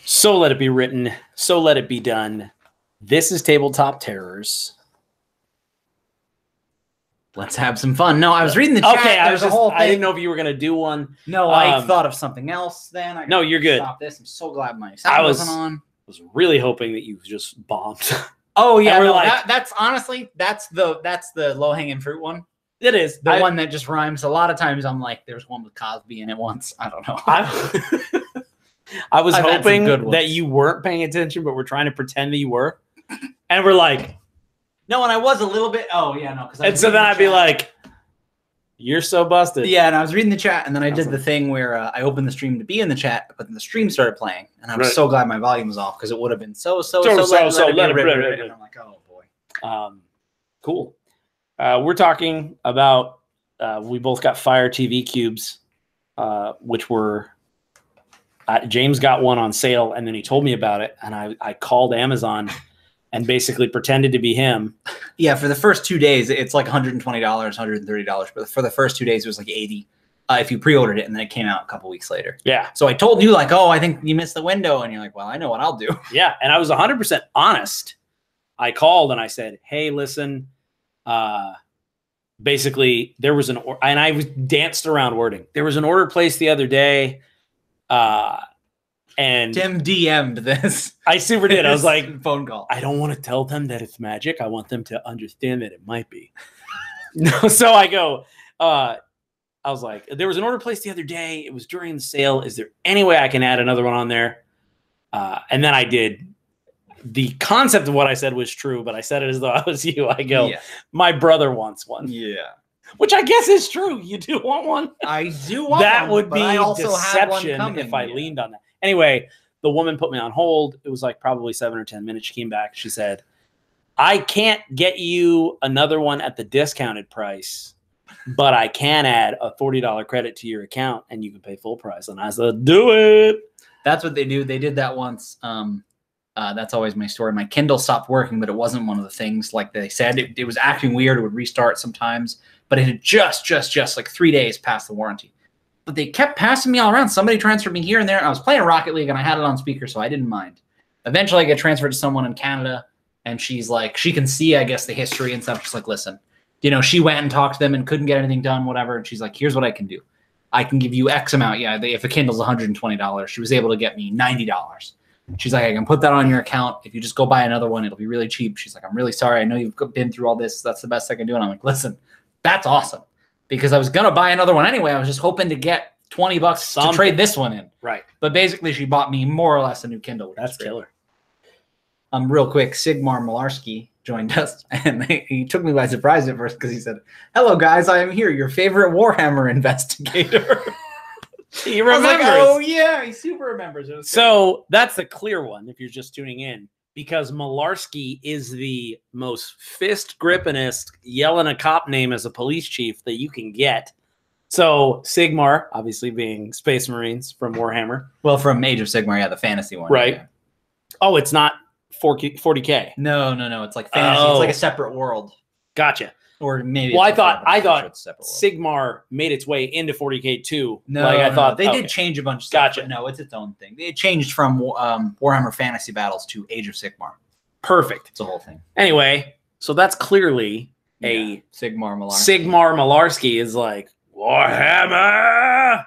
So let it be written. So let it be done. This is Tabletop Terrors. Let's have some fun. No, I was reading the chat. Okay, There's a whole thing. I didn't know if you were going to do one. No, I thought of something else then. No, you're good. Stop this. I'm so glad my sound wasn't on. Was really hoping that you just bombed. Oh, yeah. No, like, that's honestly, that's the low-hanging fruit one. It is. The one that just rhymes. A lot of times I'm like, there's one with Cosby in it once. I don't know. I was hoping that you weren't paying attention, but we're trying to pretend that you were. And we're like, no, and I was a little bit. Oh, yeah, no. And so then I'd be like, you're so busted. Yeah, and I was reading the chat, and then I did the thing where I opened the stream to be in the chat, but then the stream started playing. And I'm so glad my volume was off because it would have been so let it. And I'm like, oh, boy. Cool. We're talking about, we both got Fire TV cubes, which were, James got one on sale, and then he told me about it, and I called Amazon and basically pretended to be him. Yeah, for the first 2 days, it's like $120, $130. But for the first 2 days, it was like $80 if you pre-ordered it, and then it came out a couple weeks later. Yeah. So I told you, like, oh, I think you missed the window. And you're like, well, I know what I'll do. Yeah, and I was 100% honest. I called, and I said, hey, listen, basically, there was and I was danced around wording. There was an order placed the other day, and Tim DM'd this. I super did. I was like, phone call. I don't want to tell them that it's magic. I want them to understand that it might be. So I go, I was like, there was an order placed the other day. It was during the sale. Is there any way I can add another one on there? And then I did. The concept of what I said was true, but I said it as though I was you. I go, my brother wants one. Yeah. Which I guess is true. You do want one? I do want that one. Would be I also deception if I leaned on that. Anyway, the woman put me on hold. It was like probably 7 or 10 minutes. She came back. She said, I can't get you another one at the discounted price, but I can add a $40 credit to your account and you can pay full price. And I said, do it. That's what they do. They did that once. That's always my story. My Kindle stopped working, but it wasn't one of the things like they said. It was acting weird. It would restart sometimes, but it had just like 3 days past the warranty. But they kept passing me all around. Somebody transferred me here and there. I was playing Rocket League, and I had it on speaker, so I didn't mind. Eventually, I get transferred to someone in Canada, and she's like, she can see, I guess, the history and stuff. She's like, listen, you know, she went and talked to them and couldn't get anything done, whatever. And she's like, here's what I can do. I can give you X amount. Yeah, if a Kindle's $120, she was able to get me $90. She's like, I can put that on your account. If you just go buy another one, it'll be really cheap. She's like, I'm really sorry. I know you've been through all this. That's the best I can do. And I'm like, listen, that's awesome. Because I was going to buy another one anyway. I was just hoping to get $20 to trade this one in. Right. But basically, she bought me more or less a new Kindle. That's killer. Real quick, Sigmar Malarski joined us. And he took me by surprise at first because he said, hello, guys. I am here, your favorite Warhammer investigator. He remembers. Like, oh, yeah. He super remembers. So that's the clear one if you're just tuning in. Because Malarski is the most fist-grippinest, yelling a cop name as a police chief that you can get. So Sigmar, obviously being Space Marines from Warhammer. Well, from Age of Sigmar, yeah, the fantasy one. Right. Yeah. Oh, it's not 40K. No. It's like fantasy. It's like a separate world. Gotcha. Or maybe. Well, I thought Sigmar made its way into 40K too. No, I thought they did change a bunch of stuff. Gotcha. No, it's its own thing. It changed from Warhammer Fantasy Battles to Age of Sigmar. Perfect. It's a whole thing. Anyway, so that's clearly a Sigmar Malarski. Sigmar Malarski is like Warhammer.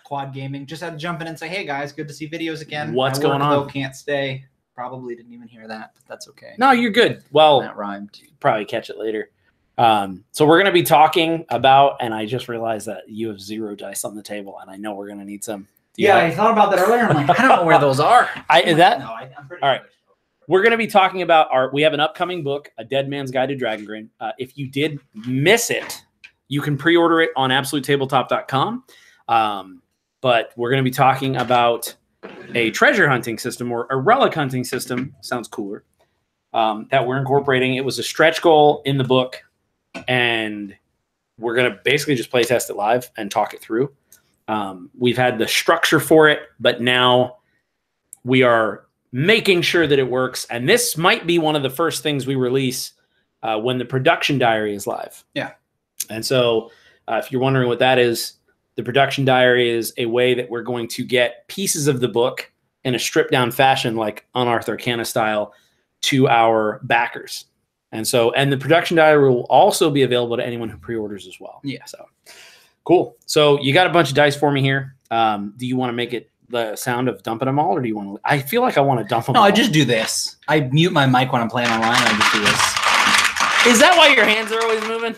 Quad Gaming just had to jump in and say, "Hey guys, good to see videos again. What's going on? Though can't stay. Probably didn't even hear that, but that's okay. No, you're good. Well, that rhymed. Probably catch it later." So we're going to be talking about, and I just realized that you have 0 dice on the table, and I know we're going to need some. I thought about that earlier. I'm like, I don't know where those are. I'm pretty all right. We're going to be talking about we have an upcoming book, A Dead Man's Guide to Dragongrin. If you did miss it, you can pre-order it on absolutetabletop.com. But we're going to be talking about a treasure hunting system or a relic hunting system. Sounds cooler. That we're incorporating. It was a stretch goal in the book. And we're going to basically just play test it live and talk it through. We've had the structure for it, but now we are making sure that it works. And this might be one of the first things we release when the production diary is live. Yeah. And so if you're wondering what that is, the production diary is a way that we're going to get pieces of the book in a stripped down fashion, like Unearthed Arcana style, to our backers. And the production diary will also be available to anyone who pre-orders as well. Yeah. So cool. So you got a bunch of dice for me here. Do you want to make it the sound of dumping them all, or do you want to? I feel like I want to dump them all. No, I just do this. I mute my mic when I'm playing online. And I just do this. Is that why your hands are always moving?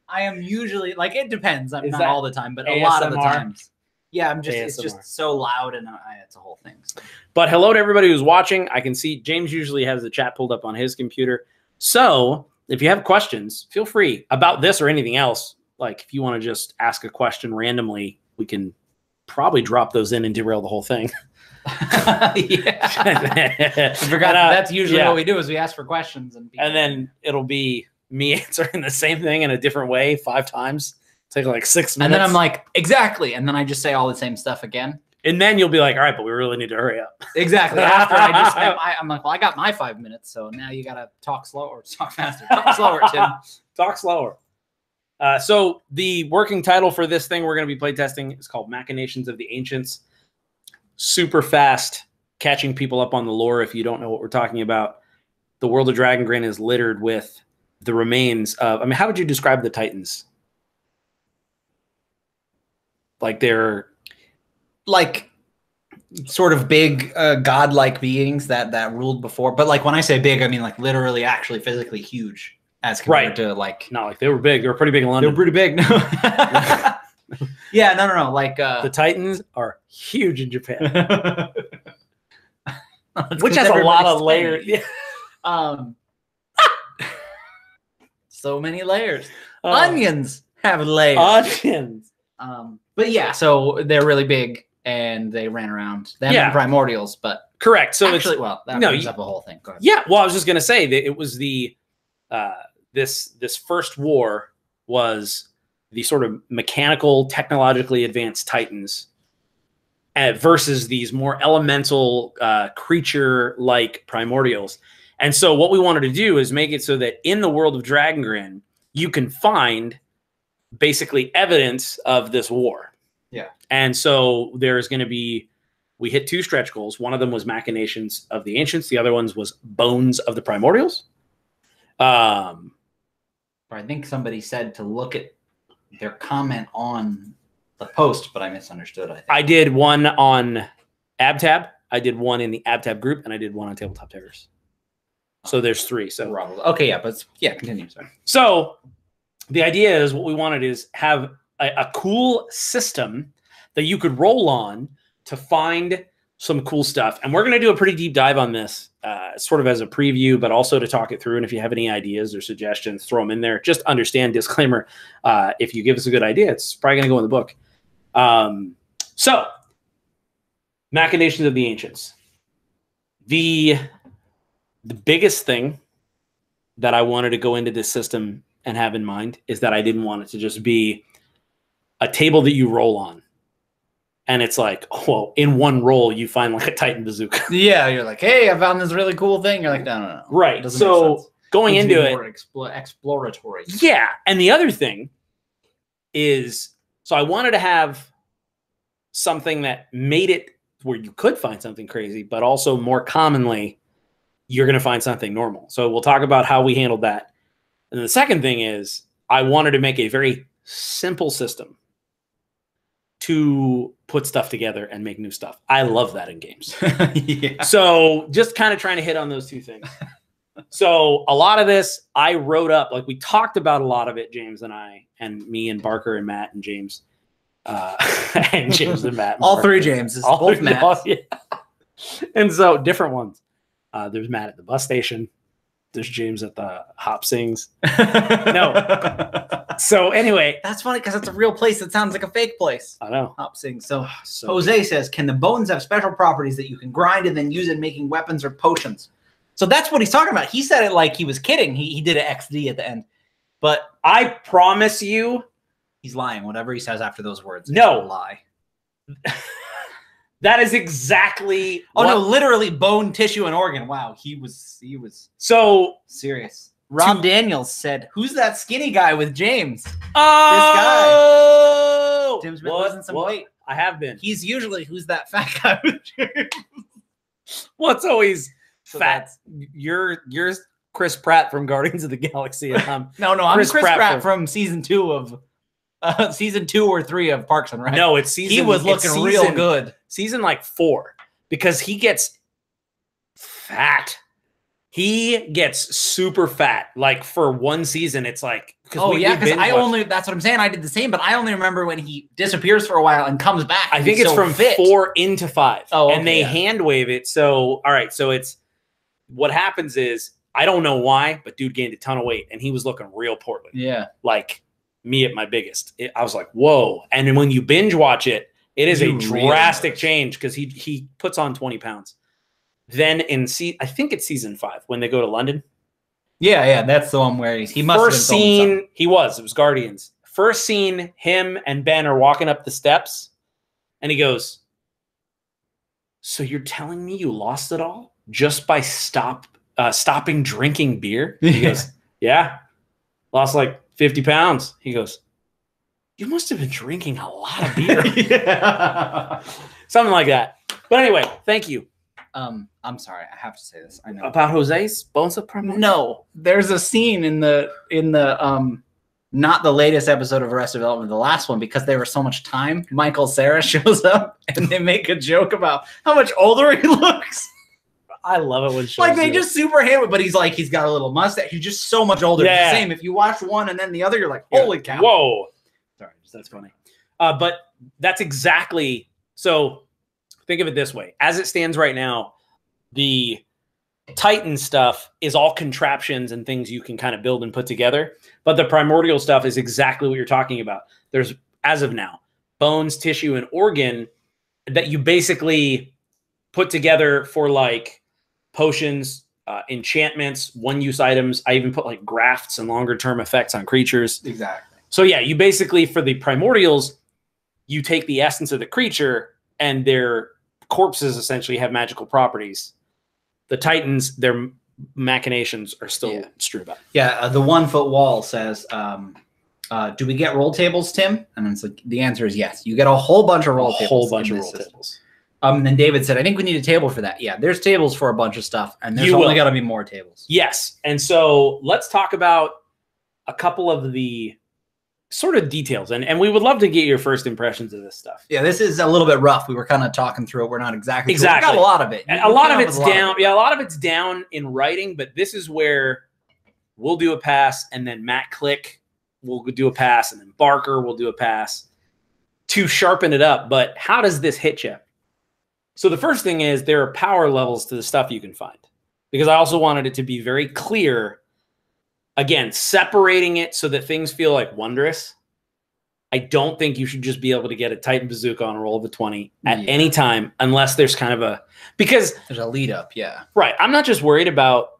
I am usually like, it depends. I'm Is not that all the time, but ASMR? a lot of the times. Yeah, I'm just. ASMR. It's just so loud, and it's a whole thing. So. But hello to everybody who's watching. I can see James usually has the chat pulled up on his computer. So if you have questions, feel free about this or anything else. Like if you want to just ask a question randomly, we can probably drop those in and derail the whole thing. Yeah. I forgot that's usually what we do is we ask for questions. And then it'll be me answering the same thing in a different way 5 times. Take like 6 minutes. And then I'm like, exactly. And then I just say all the same stuff again. And then you'll be like, all right, but we really need to hurry up. Exactly. After I'm like, well, I got my 5 minutes. So now you got to talk slow or talk faster. Talk slower, Tim. Talk slower. So the working title for this thing we're going to be playtesting is called Machinations of the Ancients. Super fast, catching people up on the lore if you don't know what we're talking about. The world of Dragongrin is littered with the remains of, I mean, how would you describe the Titans? Like they're like sort of big godlike beings that ruled before. But like when I say big, I mean like literally actually physically huge as compared to like. Not like they were big. They were pretty big in London. They were pretty big. No. Yeah, no. Like the Titans are huge in Japan. Which has a lot of layers. Yeah. So many layers. Onions have layers. Onions. But yeah, so they're really big and they ran around. They have primordials, but correct. So actually, that brings up a whole thing. Go ahead. Yeah, well, I was just gonna say that it was the this first war was the sort of mechanical, technologically advanced Titans versus these more elemental creature-like primordials. And so what we wanted to do is make it so that in the world of Dragongrin, you can find basically evidence of this war. Yeah. And so there's going to be, we hit 2 stretch goals. One of them was Machinations of the Ancients. The other ones was Bones of the Primordials. I think somebody said to look at their comment on the post, but I misunderstood. I did one on AbTab. I did one in the AbTab group, and I did one on Tabletop Terrors. So there's 3. So okay, yeah, but continue. Sorry. So the idea is what we wanted is have a cool system that you could roll on to find some cool stuff. And we're going to do a pretty deep dive on this sort of as a preview, but also to talk it through. And if you have any ideas or suggestions, throw them in there. Just understand, disclaimer, if you give us a good idea, it's probably going to go in the book. So Machinations of the Ancients. The biggest thing that I wanted to go into this system and have in mind is that I didn't want it to just be a table that you roll on. And it's like, oh, in one roll, you find like a Titan bazooka. Yeah, you're like, hey, I found this really cool thing. You're like, no. Right. So going into it. More exploratory. Yeah. And the other thing is, so I wanted to have something that made it where you could find something crazy, but also more commonly, you're going to find something normal. So we'll talk about how we handled that. And the second thing is I wanted to make a very simple system to put stuff together and make new stuff. I love that in games. Yeah. So just kind of trying to hit on those 2 things. So a lot of this I wrote up, like we talked about a lot of it, James and I, and me and Barker and Matt and James. And James and Matt. And all Barker. 3 Jameses, both Matts. Yeah. And so different ones. There's Matt at the bus station. There's James at the Hop Sings. No. So anyway. That's funny because it's a real place that sounds like a fake place. I know. Hop Sings. So Jose says, can the bones have special properties that you can grind and then use in making weapons or potions? So that's what he's talking about. He said it like he was kidding. He did an XD at the end. But I promise you. He's lying. Whatever he says after those words. No. It's a lie. That is exactly. Oh no! Literally bone, tissue, and organ. Wow, he was so serious. Rob Daniels said, "Who's that skinny guy with James?" Oh, this guy. Tim's been losing some weight. I have been. He's usually who's that fat guy? Well, it's always So fat. You're Chris Pratt from Guardians of the Galaxy. No, I'm Chris Pratt from season 2 of season 2 or 3 of Parks and Rec. No, it's season. He was looking real good. Season like 4, because he gets fat. He gets super fat. Like for one season, it's like because that's what I'm saying. I did the same, but I only remember when he disappears for a while and comes back. I think it's so from 4 into 5. Oh, okay, and they hand wave it. So all right, so it's what happens is I don't know why, but dude gained a ton of weight and he was looking real portly. Yeah, like me at my biggest. I was like, whoa! And then when you binge watch it, it is a drastic change because he puts on 20 pounds. Then I think it's season 5 when they go to London. Yeah, that's the one where he must first have been scene. It was Guardians. First scene, him and Ben are walking up the steps, and he goes, "So you're telling me you lost it all just by stopping drinking beer?" He goes, "Yeah, lost like 50 pounds." He goes, "You must have been drinking a lot of beer." Yeah. Something like that. But anyway, thank you. I'm sorry, I have to say this. I know about Jose's Bones of Promo. No, there's a scene in the not the latest episode of Arrested Development, the last one, because there was so much time. Michael Cera shows up and they make a joke about how much older he looks. I love it when like they just super ham it, but he's got a little mustache. He's just so much older. Yeah. It's the same. If you watch one and then the other, you're like, holy cow. Whoa. Sorry, that's funny. But that's exactly so. Think of it this way. As it stands right now, the Titan stuff is all contraptions and things you can kind of build and put together. But the primordial stuff is exactly what you're talking about. There's, as of now, bones, tissue, and organ that you basically put together for like potions, enchantments, one-use items. I even put like grafts and longer-term effects on creatures. Exactly. So yeah, you basically, for the primordials, you take the essence of the creature and their corpses essentially have magical properties. The Titans, their machinations are still true about. Yeah, the 1 foot wall says, do we get roll tables, Tim? And it's like, the answer is yes. You get a whole bunch of roll tables. A whole bunch of roll tables. And then David said, I think we need a table for that. Yeah, there's tables for a bunch of stuff, and there's only got to be more tables. Yes. And so let's talk about a couple of the sort of details, and we would love to get your first impressions of this stuff. Yeah, this is a little bit rough. We were kind of talking through it. We're not exactly. We got a lot of it. A lot of it's down. Yeah, a lot of it's down in writing, but this is where we'll do a pass, and then Matt Click will do a pass, and then Barker will do a pass to sharpen it up. But how does this hit you? So the first thing is there are power levels to the stuff you can find, because I also wanted it to be very clear. Again, separating it so that things feel like wondrous. I don't think you should just be able to get a Titan Bazooka on a roll of a 20 at any time, unless there's kind of because there's a lead up. Yeah. Right. I'm not just worried about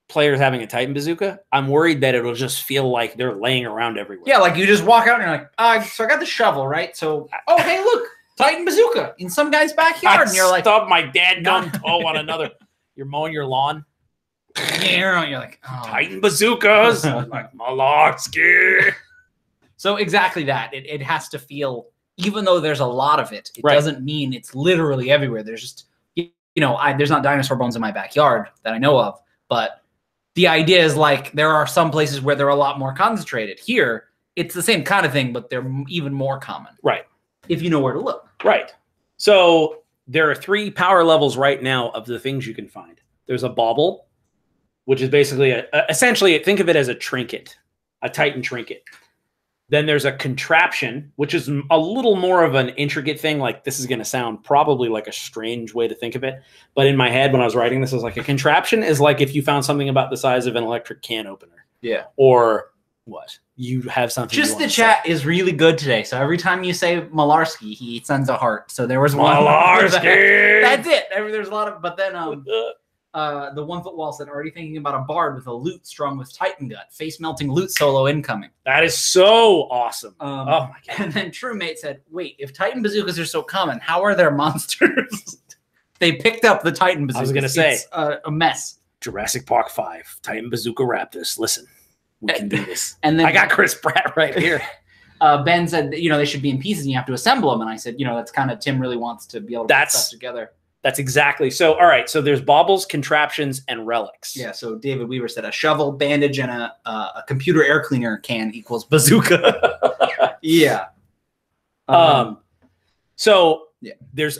players having a Titan Bazooka. I'm worried that it'll just feel like they're laying around everywhere. Yeah. Like you just walk out and you're like, so I got the shovel, right? So, oh, hey, look, Titan Bazooka in some guy's backyard. And you're like, stop my dad gun toe on another. You're mowing your lawn. You're like, oh. Titan bazookas, like Malarkey. So exactly that. It has to feel, even though there's a lot of it, it doesn't mean it's literally everywhere. There's just, there's not dinosaur bones in my backyard that I know of, but the idea is like there are some places where they're a lot more concentrated. Here, it's the same kind of thing, but they're even more common. Right. If you know where to look. Right. So there are 3 power levels right now of the things you can find. There's a bauble, which is basically essentially, think of it as a trinket, a Titan trinket. Then there's a contraption, which is a little more of an intricate thing. Like this is going to sound probably like a strange way to think of it. But in my head, when I was writing this, I was like, a contraption is like if you found something about the size of an electric can opener. Yeah. Or what? You have something. Just the chat is really good today. So every time you say Malarkey, he sends a heart. So there was one. Malarkey. That's it. There's a lot of, but then the 1 foot wall said, already thinking about a bard with a lute strung with Titan gut, face melting lute solo incoming. That is so awesome. Oh my god! And then True Mate said, wait, if Titan bazookas are so common, how are there monsters? They picked up the Titan bazookas. I was gonna say it's a mess. Jurassic Park 5, Titan Bazooka Raptors. Listen, we can do this. And then I got Chris Pratt right here. Ben said, you know, they should be in pieces and you have to assemble them. And I said, you know, that's kind of Tim really wants to be able to put stuff together. That's exactly. So, all right. So there's baubles, contraptions, and relics. Yeah. So David Weaver said a shovel, bandage, and a computer air cleaner can equals bazooka. Yeah. So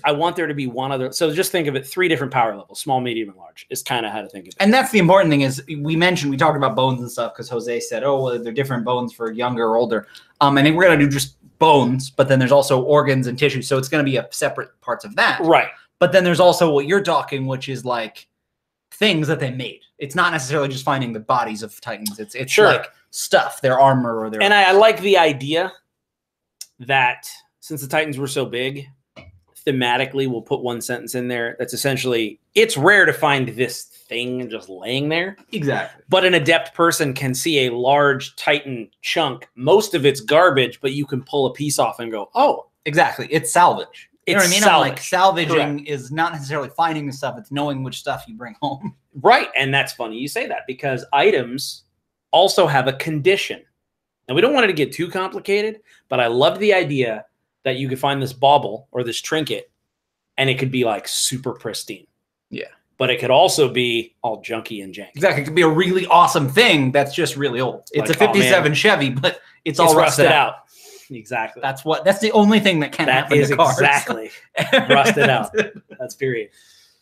I want there to be one other. So just think of it, 3 different power levels, small, medium, and large is kind of how to think of it. And that's the important thing is we talked about bones and stuff because Jose said, oh, well, they're different bones for younger or older. I think we're going to do just bones, but then there's also organs and tissue. So it's going to be a separate parts of that. Right. But then there's also what you're talking, which is like things that they made. It's not necessarily just finding the bodies of Titans. It's like stuff, their armor or their. And I like the idea that since the Titans were so big, thematically, we'll put one sentence in there that's essentially, it's rare to find this thing just laying there. Exactly. But an adept person can see a large Titan chunk. Most of it's garbage, but you can pull a piece off and go, oh. Exactly. It's salvage. You know what I mean? Salvage. Like salvaging is not necessarily finding the stuff. It's knowing which stuff you bring home. Right. And that's funny you say that because items also have a condition. And we don't want it to get too complicated, but I love the idea that you could find this bauble or this trinket and it could be like super pristine. Yeah. But it could also be all junky and janky. Exactly. It could be a really awesome thing that's just really old. It's like, a 57 Chevy, but it's all rusted out. Exactly. That's the only thing that can happen to cars. Exactly. Rusted out. That's period.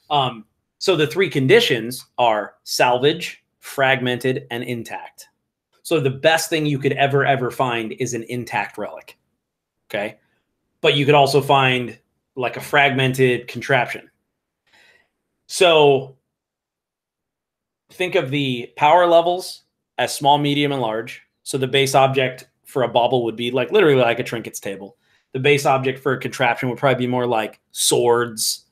So the 3 conditions are salvage, fragmented, and intact. So the best thing you could ever find is an intact relic. Okay. But you could also find like a fragmented contraption. So think of the power levels as small, medium, and large. So the base object for a bauble would be like literally like a trinkets table. The base object for a contraption would probably be more like swords,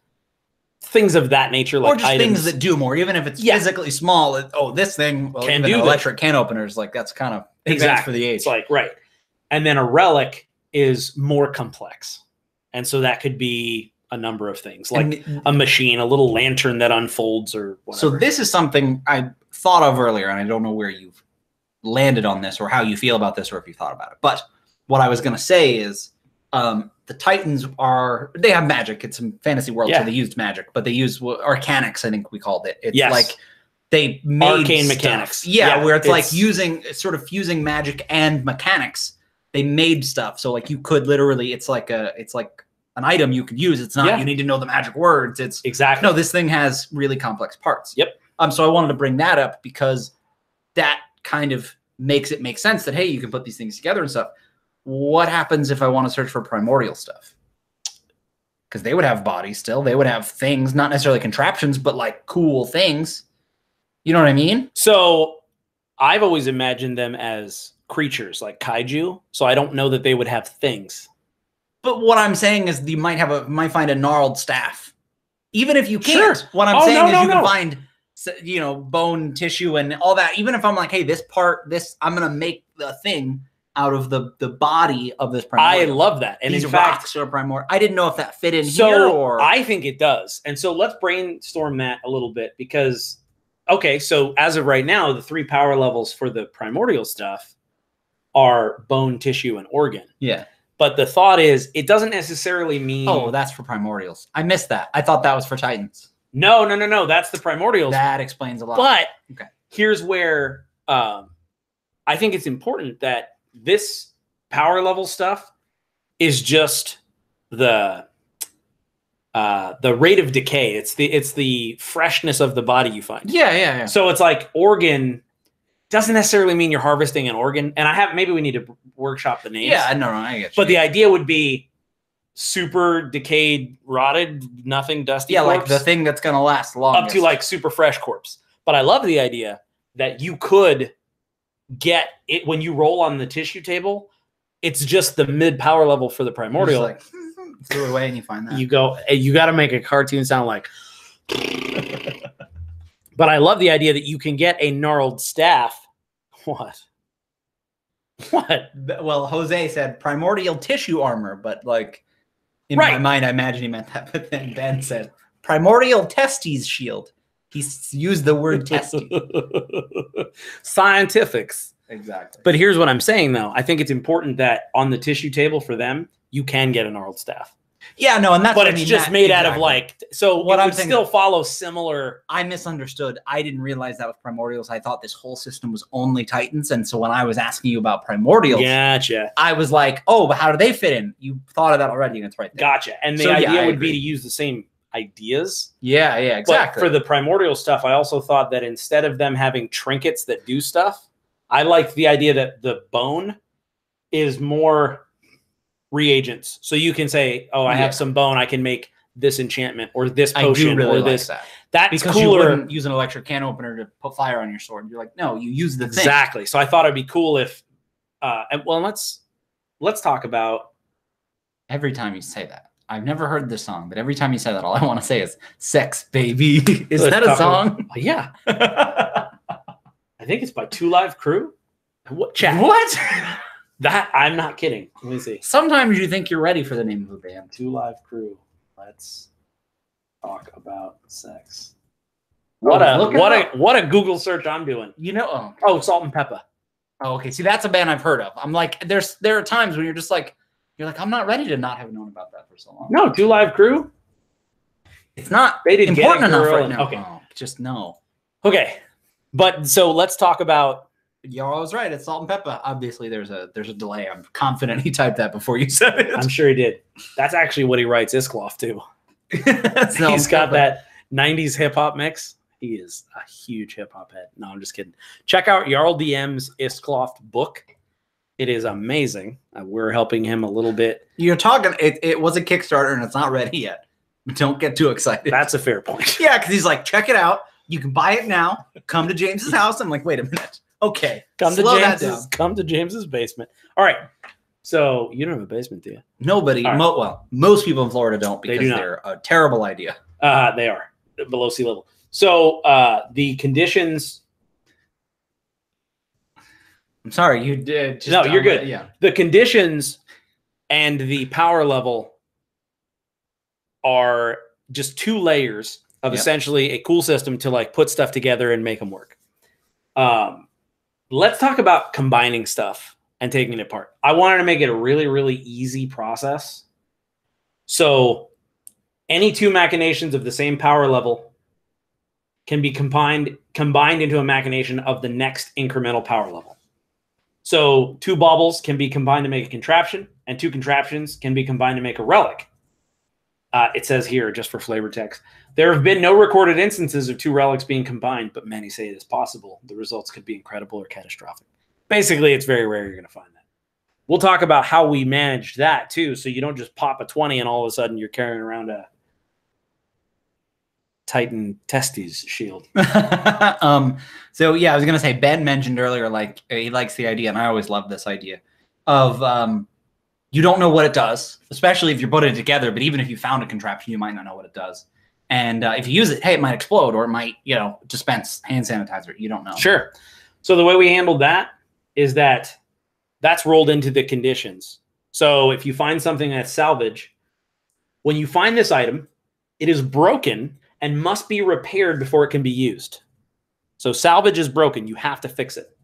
things of that nature, like or just items. Things that do more, even if it's physically small. This thing can do electric can openers. Like that's kind of exact for the age. It's like right, and then a relic is more complex, and so that could be a number of things, like a machine, a little lantern that unfolds, or whatever. So this is something I thought of earlier, and I don't know where you've landed on this or how you feel about this or if you thought about it. But what I was going to say is the Titans they have magic. It's a fantasy world, so they used magic, but they use arcanics, I think we called it. It's like they made arcane mechanics. Yeah, where it's like sort of fusing magic and mechanics. They made stuff. So like you could literally, it's like an item you could use. It's not, you need to know the magic words. It's exactly. No, this thing has really complex parts. Yep. So I wanted to bring that up because that kind of makes it make sense that, hey, you can put these things together and stuff. What happens if I want to search for primordial stuff? Because they would have bodies still. They would have things, not necessarily contraptions, but like cool things. You know what I mean? So I've always imagined them as creatures like kaiju. So I don't know that they would have things. But what I'm saying is you might find a gnarled staff. Even if you can't. Sure. What I'm saying is you can find, you know, bone tissue and all that. Even if I'm like, hey, I'm going to make the thing out of the body of this primordial. I love that. And these in fact, rocks are primordial. I didn't know if that fit in here or. I think it does. And so let's brainstorm that a little bit because, okay, so as of right now, the 3 power levels for the primordial stuff are bone, tissue, and organ. Yeah. But the thought is, it doesn't necessarily mean... Oh, that's for primordials. I missed that. I thought that was for Titans. No. That's the primordials. That explains a lot. But here's where I think it's important that this power level stuff is just the rate of decay. It's the freshness of the body you find. Yeah. So it's like organ... Doesn't necessarily mean you're harvesting an organ. And maybe we need to workshop the names. Yeah, no, I get you. But the idea would be super decayed, rotted, nothing, dusty corpse. Like the thing that's going to last longest. Up to like super fresh corpse. But I love the idea that you could get it when you roll on the tissue table. It's just the mid power level for the primordial. Like, throw it away and you find that. You got to make a cartoon sound like... But I love the idea that you can get a gnarled staff. What? Well, Jose said primordial tissue armor, but like in my mind, I imagine he meant that. But then Ben said primordial testes shield. He used the word testes. Scientifics. Exactly. But here's what I'm saying, though. I think it's important that on the tissue table for them, you can get a gnarled staff. Yeah, no, and that's but what it's I mean, just made out of like, so what it I'm would saying, still follow similar. I misunderstood. I didn't realize that with Primordials. I thought this whole system was only Titans. And so when I was asking you about Primordials, Gotcha. I was like, oh, but how do they fit in? You thought of that already, and it's right there. Gotcha. And the idea would be to use the same ideas. Yeah, exactly. But for the primordial stuff, I also thought that instead of them having trinkets that do stuff, I like the idea that the bone is more reagents. So you can say, oh, I have some bone, I can make this enchantment or this potion, I do really or this. Like that. That's because cooler. You wouldn't use an electric can opener to put fire on your sword. You're like, no, you use the thing. Exactly. So I thought it'd be cool if, let's talk about. Every time you say that, I've never heard this song, but every time you say that, all I want to say is "sex, baby." Is that a song? Yeah. I think it's by Two Live Crew. What? Chat. What? That I'm not kidding. Let me see. Sometimes you think you're ready for the name of a band. Two Live Crew. Let's talk about sex. What a Google search I'm doing. You know? Oh, Salt and Pepper. Oh, okay. See, that's a band I've heard of. I'm like, there are times when you're like, I'm not ready to not have known about that for so long. No, Two Live Crew. It's not important enough right now. Okay, just no. Okay, but so let's talk about. You're always right. It's Salt and Pepper. Obviously, there's a delay. I'm confident he typed that before you said it. I'm sure he did. That's actually what he writes Iskloff too. He's got that 90s hip hop mix. He is a huge hip hop head. No, I'm just kidding. Check out Jarl DM's Iskloff book. It is amazing. We're helping him a little bit. You're talking. It was a Kickstarter and it's not ready yet. Don't get too excited. That's a fair point. Yeah, because he's like, check it out. You can buy it now. Come to James's house. I'm like, wait a minute. Okay, come to James's basement. All right. So you don't have a basement, do you? Nobody. Right. Well, most people in Florida don't because they're a terrible idea. They are below sea level. So the conditions. I'm sorry, you did. No, you're good. Yeah. The conditions and the power level are just two layers of essentially a cool system to like put stuff together and make them work. Let's talk about combining stuff and taking it apart. I wanted to make it a really, really easy process. So any two machinations of the same power level can be combined into a machination of the next incremental power level. So two baubles can be combined to make a contraption, and two contraptions can be combined to make a relic. It says here, just for flavor text, there have been no recorded instances of two relics being combined, but many say it is possible. The results could be incredible or catastrophic. Basically, it's very rare you're going to find that. We'll talk about how we manage that, too, so you don't just pop a 20 and all of a sudden you're carrying around a Titan Testes shield. So, yeah, I was going to say, Ben mentioned earlier, like, he likes the idea, and I always love this idea, of you don't know what it does, especially if you're putting it together, but even if you found a contraption, you might not know what it does. And if you use it, hey, it might explode or it might, dispense hand sanitizer. You don't know. Sure. So the way we handled that is that that's rolled into the conditions. So if you find something that's salvage, when you find this item, it is broken and must be repaired before it can be used. So salvage is broken. You have to fix it.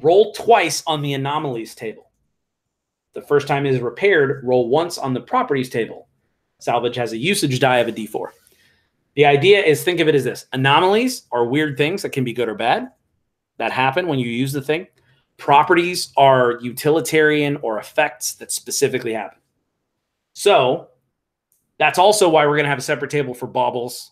Roll twice on the anomalies table. The first time it is repaired, roll once on the properties table. Salvage has a usage die of a D4. The idea is, think of it as this. Anomalies are weird things that can be good or bad that happen when you use the thing. Properties are utilitarian or effects that specifically happen. So that's also why we're going to have a separate table for baubles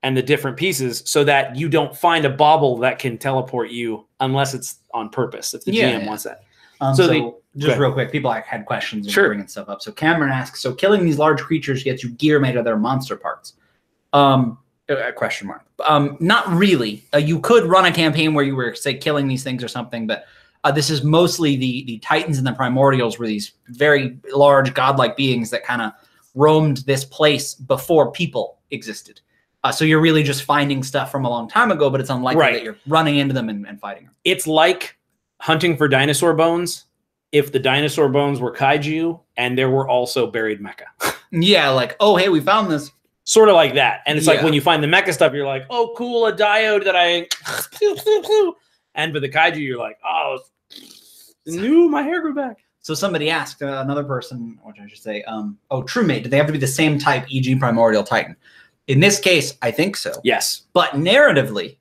and the different pieces so that you don't find a bauble that can teleport you unless it's on purpose, if the GM wants that. Just real quick, people had questions and bringing stuff up. So Cameron asks, so killing these large creatures gets you gear made of their monster parts? Question mark. Not really. You could run a campaign where you were, say, killing these things or something, but this is mostly the Titans and the Primordials were these very large godlike beings that kind of roamed this place before people existed. So you're really just finding stuff from a long time ago, but it's unlikely that you're running into them and fighting them. It's like hunting for dinosaur bones if the dinosaur bones were kaiju and there were also buried mecha. Yeah, like, oh, hey, we found this. Sort of like that. And it's like when you find the mecha stuff, you're like, oh, cool, a diode that And for the kaiju, you're like, oh, my hair grew back. So somebody asked another person, what I should say, TrueMate, do they have to be the same type, e.g. Primordial Titan? In this case, I think so. Yes. But narratively,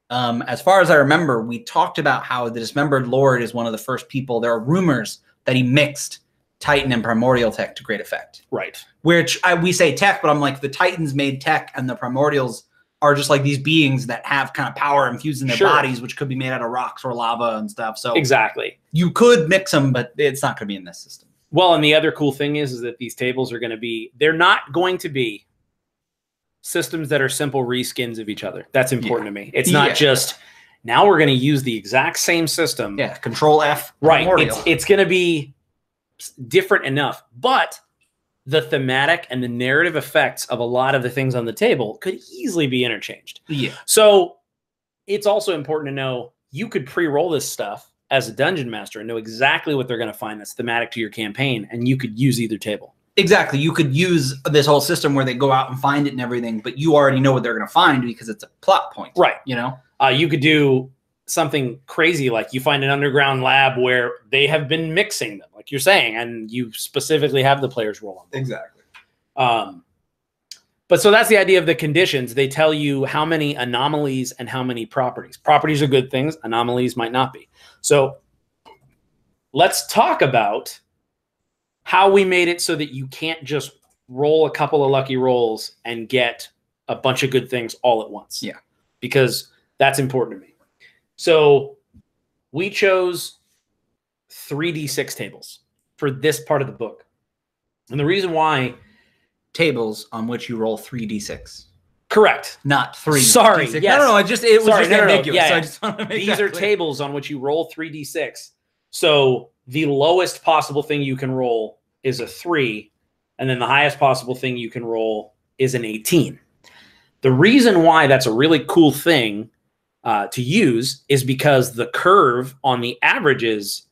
as far as I remember, we talked about how the Dismembered Lord is one of the first people. There are rumors that he mixed Titan and Primordial tech to great effect. Right. Which we say tech, but I'm like, the Titans made tech and the Primordials are just like these beings that have kind of power infused in their bodies, which could be made out of rocks or lava and stuff. So exactly. You could mix them, but it's not going to be in this system. Well, and the other cool thing is that these tables are going to be, they're not going to be systems that are simple reskins of each other. That's important to me. It's not just, now we're going to use the exact same system. Yeah, Control F. Right. It's going to be different enough, but the thematic and the narrative effects of a lot of the things on the table could easily be interchanged. Yeah. So it's also important to know you could pre-roll this stuff as a dungeon master and know exactly what they're going to find that's thematic to your campaign, and you could use either table. Exactly. You could use this whole system where they go out and find it and everything, but you already know what they're going to find because it's a plot point. Right. You know? You could do something crazy like you find an underground lab where they have been mixing them, like you're saying, and you specifically have the players roll on them. Exactly. But so that's the idea of the conditions. They tell you how many anomalies and how many properties. Properties are good things. Anomalies might not be. So let's talk about how we made it so that you can't just roll a couple of lucky rolls and get a bunch of good things all at once. Yeah. Because that's important to me. So we chose 3d6 tables for this part of the book. And the reason why... Tables on which you roll 3d6. Correct. Not 3. Sorry. D6. Yes. No, it was just ambiguous. Yeah, so I just want to make These are clear. tables on which you roll 3d6. So the lowest possible thing you can roll is a 3, and then the highest possible thing you can roll is an 18. The reason why that's a really cool thing to use is because the curve on the averages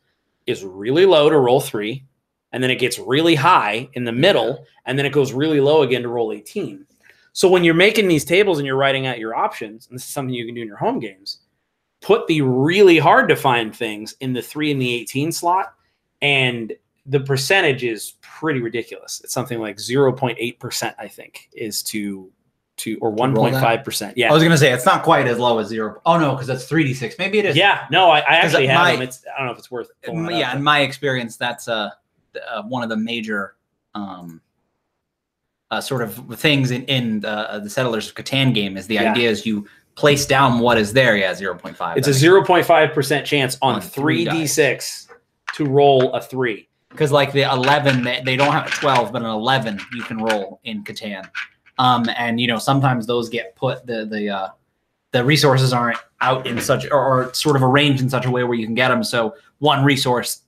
is really low to roll 3, and then it gets really high in the middle, and then it goes really low again to roll 18. So when you're making these tables and you're writing out your options, and this is something you can do in your home games, put the really hard to find things in the 3 and the 18 slot, and the percentage is pretty ridiculous. It's something like 0.8%, I think, is to or 1.5%. Yeah. I was going to say, it's not quite as low as 0. Oh, no, because that's 3d6. Maybe it is. Yeah. No, I actually have them. I don't know if it's worth it. Yeah, in my experience, that's one of the major sort of things in the Settlers of Catan game is the idea is you place down what is there. Yeah, 0.5. It's a 0.5% chance on 3d6 to roll a 3. Because like the 11, they don't have a 12, but an 11 you can roll in Catan. And you know, sometimes those get put the resources aren't out in such or sort of arranged in such a way where you can get them. So one resource,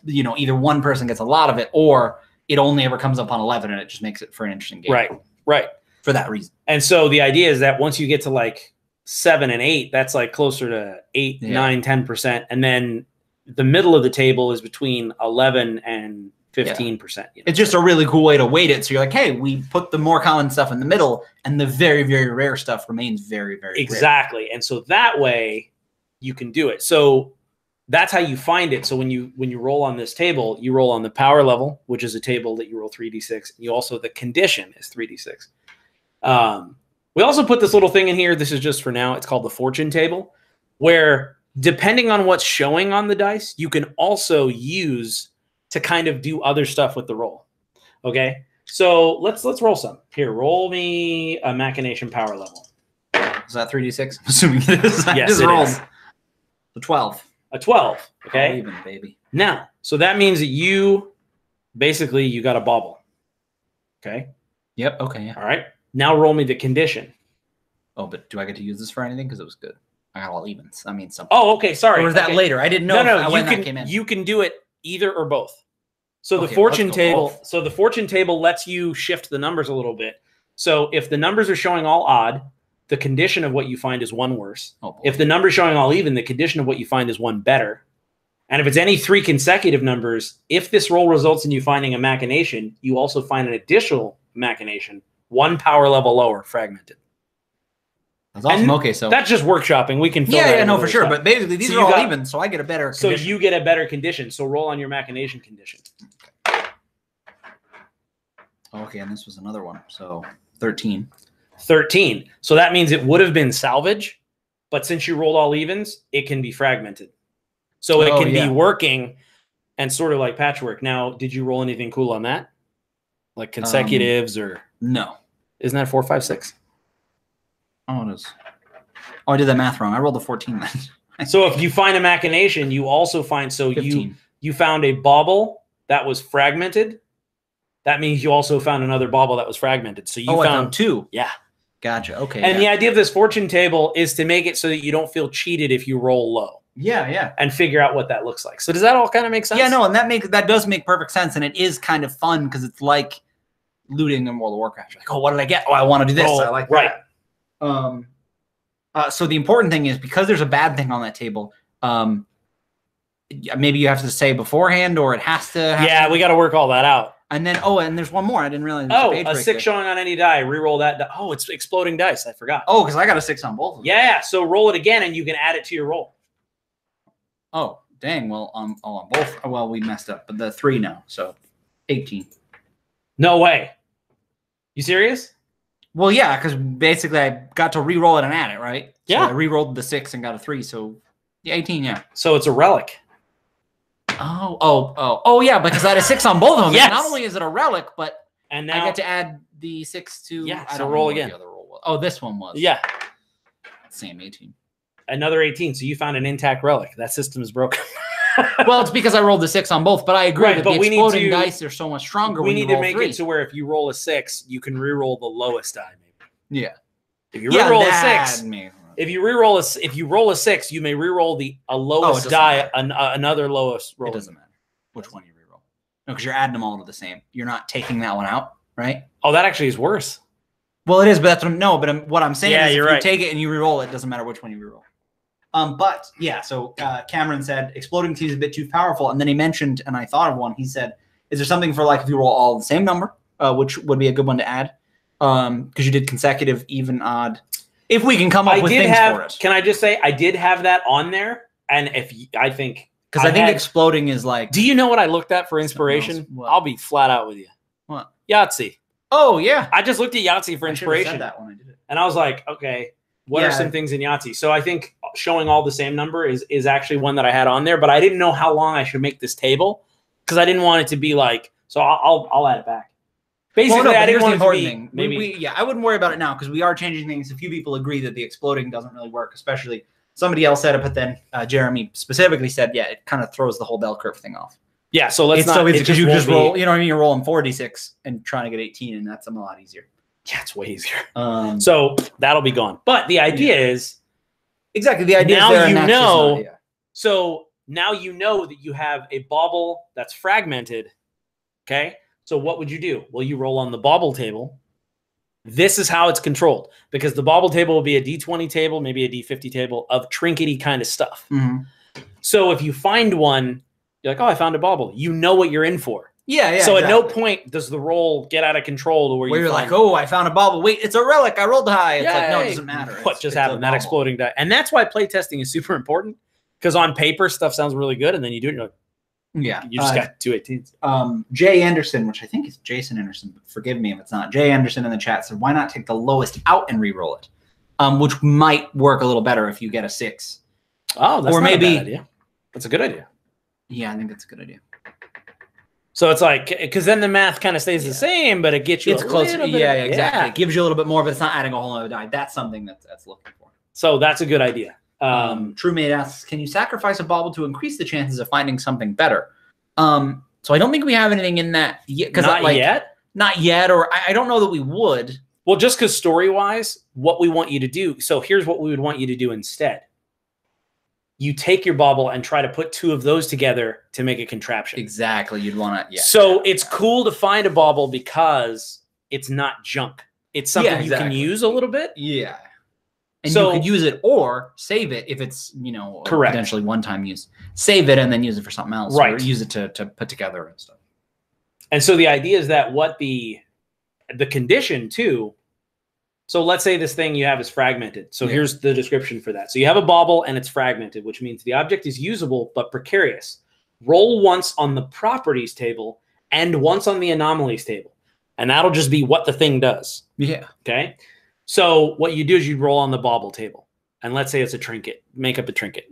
you know, either one person gets a lot of it, or it only ever comes up on 11, and it just makes it for an interesting game. Right. For that reason. And so the idea is that once you get to like 7 and 8, that's like closer to 8, 9, 10%, and then the middle of the table is between 11 and 15%. You know? It's just a really cool way to weight it. So you're like, hey, we put the more common stuff in the middle, and the very, very rare stuff remains very, very exactly. rare. And so that way you can do it. So that's how you find it. So when you roll on this table, you roll on the power level, which is a table that you roll 3d6. You also, the condition is 3d6. We also put this little thing in here. This is just for now. It's called the fortune table, where depending on what's showing on the dice, you can also use to kind of do other stuff with the roll. Okay, so let's roll some. Here, roll me a machination power level. Is that 3d6? I'm assuming it is. Yes, just it rolled is. A 12. A 12. Okay. Even, baby. Now, so that means that you got a bauble. Okay. Yep. Okay. Yeah. All right. Now roll me the condition. Oh, but do I get to use this for anything? Because it was good. I got all evens. I mean, something. Oh, okay. Sorry. Or was that later? I didn't know. No. When that came in. You can do it either or both. So Okay, the fortune let's go table. both. So the fortune table lets you shift the numbers a little bit. So if the numbers are showing all odd, the condition of what you find is 1 worse. Oh, boy. If the number's showing all even, the condition of what you find is 1 better. And if it's any 3 consecutive numbers, if this roll results in you finding a machination, you also find an additional machination, 1 power level lower, fragmented. That's awesome. And okay, so that's just workshopping. We can fill that in no, with for other sure. stuff. But basically, these So are you all got- even, so I get a better. So condition. you get a better condition. So roll on your machination condition. Okay, and this was another one. So 13. 13. So that means it would have been salvage, but since you rolled all evens, it can be fragmented. So it can be working and sort of like patchwork. Now, did you roll anything cool on that? Like consecutives or no? Isn't that 4, 5, 6? Oh, it is. Oh, I did that math wrong. I rolled a 14 then. So if you find a machination, you also find 15. you found a bauble that was fragmented. That means you also found another bauble that was fragmented. So you I found 2. Yeah. Gotcha. Okay. And the idea of this fortune table is to make it so that you don't feel cheated if you roll low. Yeah. And figure out what that looks like. So does that all kind of make sense? Yeah, no, and that does make perfect sense, and it is kind of fun because it's like looting in World of Warcraft. You're like, oh, what did I get? Oh, I want to do this. I like that. So the important thing is because there's a bad thing on that table. Maybe you have to say beforehand, or it has to. We got to work all that out. And then, and there's one more. I didn't realize. A 6 showing on any die. Reroll that. Oh, it's exploding dice. I forgot. Oh, because I got a 6 on both of them. Yeah. So roll it again, and you can add it to your roll. Oh, dang. Well, on both. Well, we messed up, but the 3 now. So 18. No way. You serious? Well, yeah, because basically I got to re-roll it and add it, right? Yeah. So I re-rolled the 6 and got a 3, so 18, yeah. So it's a relic. Oh, yeah, because I had a 6 on both of them. Yes. Not only is it a relic, but and now I get to add the 6 to. Yeah. I So don't roll know what again. the other roll was. Oh, this one was. Yeah. Same 18. Another 18. So you found an intact relic. That system is broken. Well, it's because I rolled the 6 on both, but I agree that the exploding dice are so much stronger. We need to make 3. it to where if you roll a 6, you can re-roll the lowest die. Maybe. Yeah. If you re-roll a 6, me. if you roll a 6, you may re-roll a lowest die, another lowest roll. It doesn't matter which one you re-roll. No, because you're adding them all to the same. You're not taking that one out, right? Oh, that actually is worse. Well, it is, but that's what I'm saying is you're if right. you take it and you re-roll it, doesn't matter which one you re-roll. But yeah, so Cameron said exploding seems a bit too powerful, and then he mentioned, and I thought of one. He said, "Is there something for like if you roll all the same number, which would be a good one to add, because you did consecutive, even, odd. If we can come up with things for it." Can I just say I did have that on there, and I think exploding is like. Do you know what I looked at for inspiration? I'll be flat out with you. What? Yahtzee. Oh yeah, I just looked at Yahtzee for inspiration. I said that when I did it, and I was like, okay. What are some things in Yahtzee? So I think showing all the same number is actually one that I had on there, but I didn't know how long I should make this table because I didn't want it to be like. So I'll add it back. Basically, I didn't want it to be maybe. I wouldn't worry about it now because we are changing things. A few people agree that the exploding doesn't really work, especially somebody else said it, but then Jeremy specifically said, yeah, it kind of throws the whole bell curve thing off. Yeah, so let's not. Because you just roll. You know what I mean? You're rolling 4d6 and trying to get 18, and that's a lot easier. Yeah, it's way easier. So that'll be gone. But the idea is exactly the idea. Now you know. So now you know that you have a bauble that's fragmented. Okay. So what would you do? Well, you roll on the bauble table. This is how it's controlled because the bauble table will be a D20 table, maybe a D50 table of trinkety kind of stuff. Mm-hmm. So if you find one, you're like, oh, I found a bauble. You know what you're in for. Yeah. So at no point does the roll get out of control to where you're like, oh, I found a bauble. Wait, it's a relic. I rolled high. It's like, no, it doesn't matter. What just happened? That exploding die. And that's why playtesting is super important because on paper, stuff sounds really good. And then you do it and you're like, yeah, you just got 2 18s. Jay Anderson, which I think is Jason Anderson, but forgive me if it's not. Jay Anderson in the chat said, why not take the lowest out and re-roll it? Which might work a little better if you get a 6. Oh, that's not a bad idea. That's a good idea. Yeah, I think that's a good idea. So it's like, because then the math kind of stays the same, but it gets you closer. Yeah, exactly. It gives you a little bit more, but it's not adding a whole other die. That's something that's looking for. So that's a good idea. TrueMate asks, can you sacrifice a bauble to increase the chances of finding something better? So I don't think we have anything in that yet. Not yet? Not yet, or I don't know that we would. Well, just because story-wise, what we want you to do. So here's what we would want you to do instead. You take your bauble and try to put 2 of those together to make a contraption. Exactly. You'd want to, yeah. So it's cool to find a bauble because it's not junk. It's something you can use a little bit. Yeah. And you could use it or save it if it's, potentially one-time use. Save it and then use it for something else. Right. Or use it to put together and stuff. And so the idea is that what the condition too So let's say this thing you have is fragmented. So here's the description for that. So you have a bauble and it's fragmented, which means the object is usable but precarious. Roll once on the properties table and once on the anomalies table. And that'll just be what the thing does. Yeah. Okay. So what you do is you roll on the bauble table. And let's say it's a trinket. Make up a trinket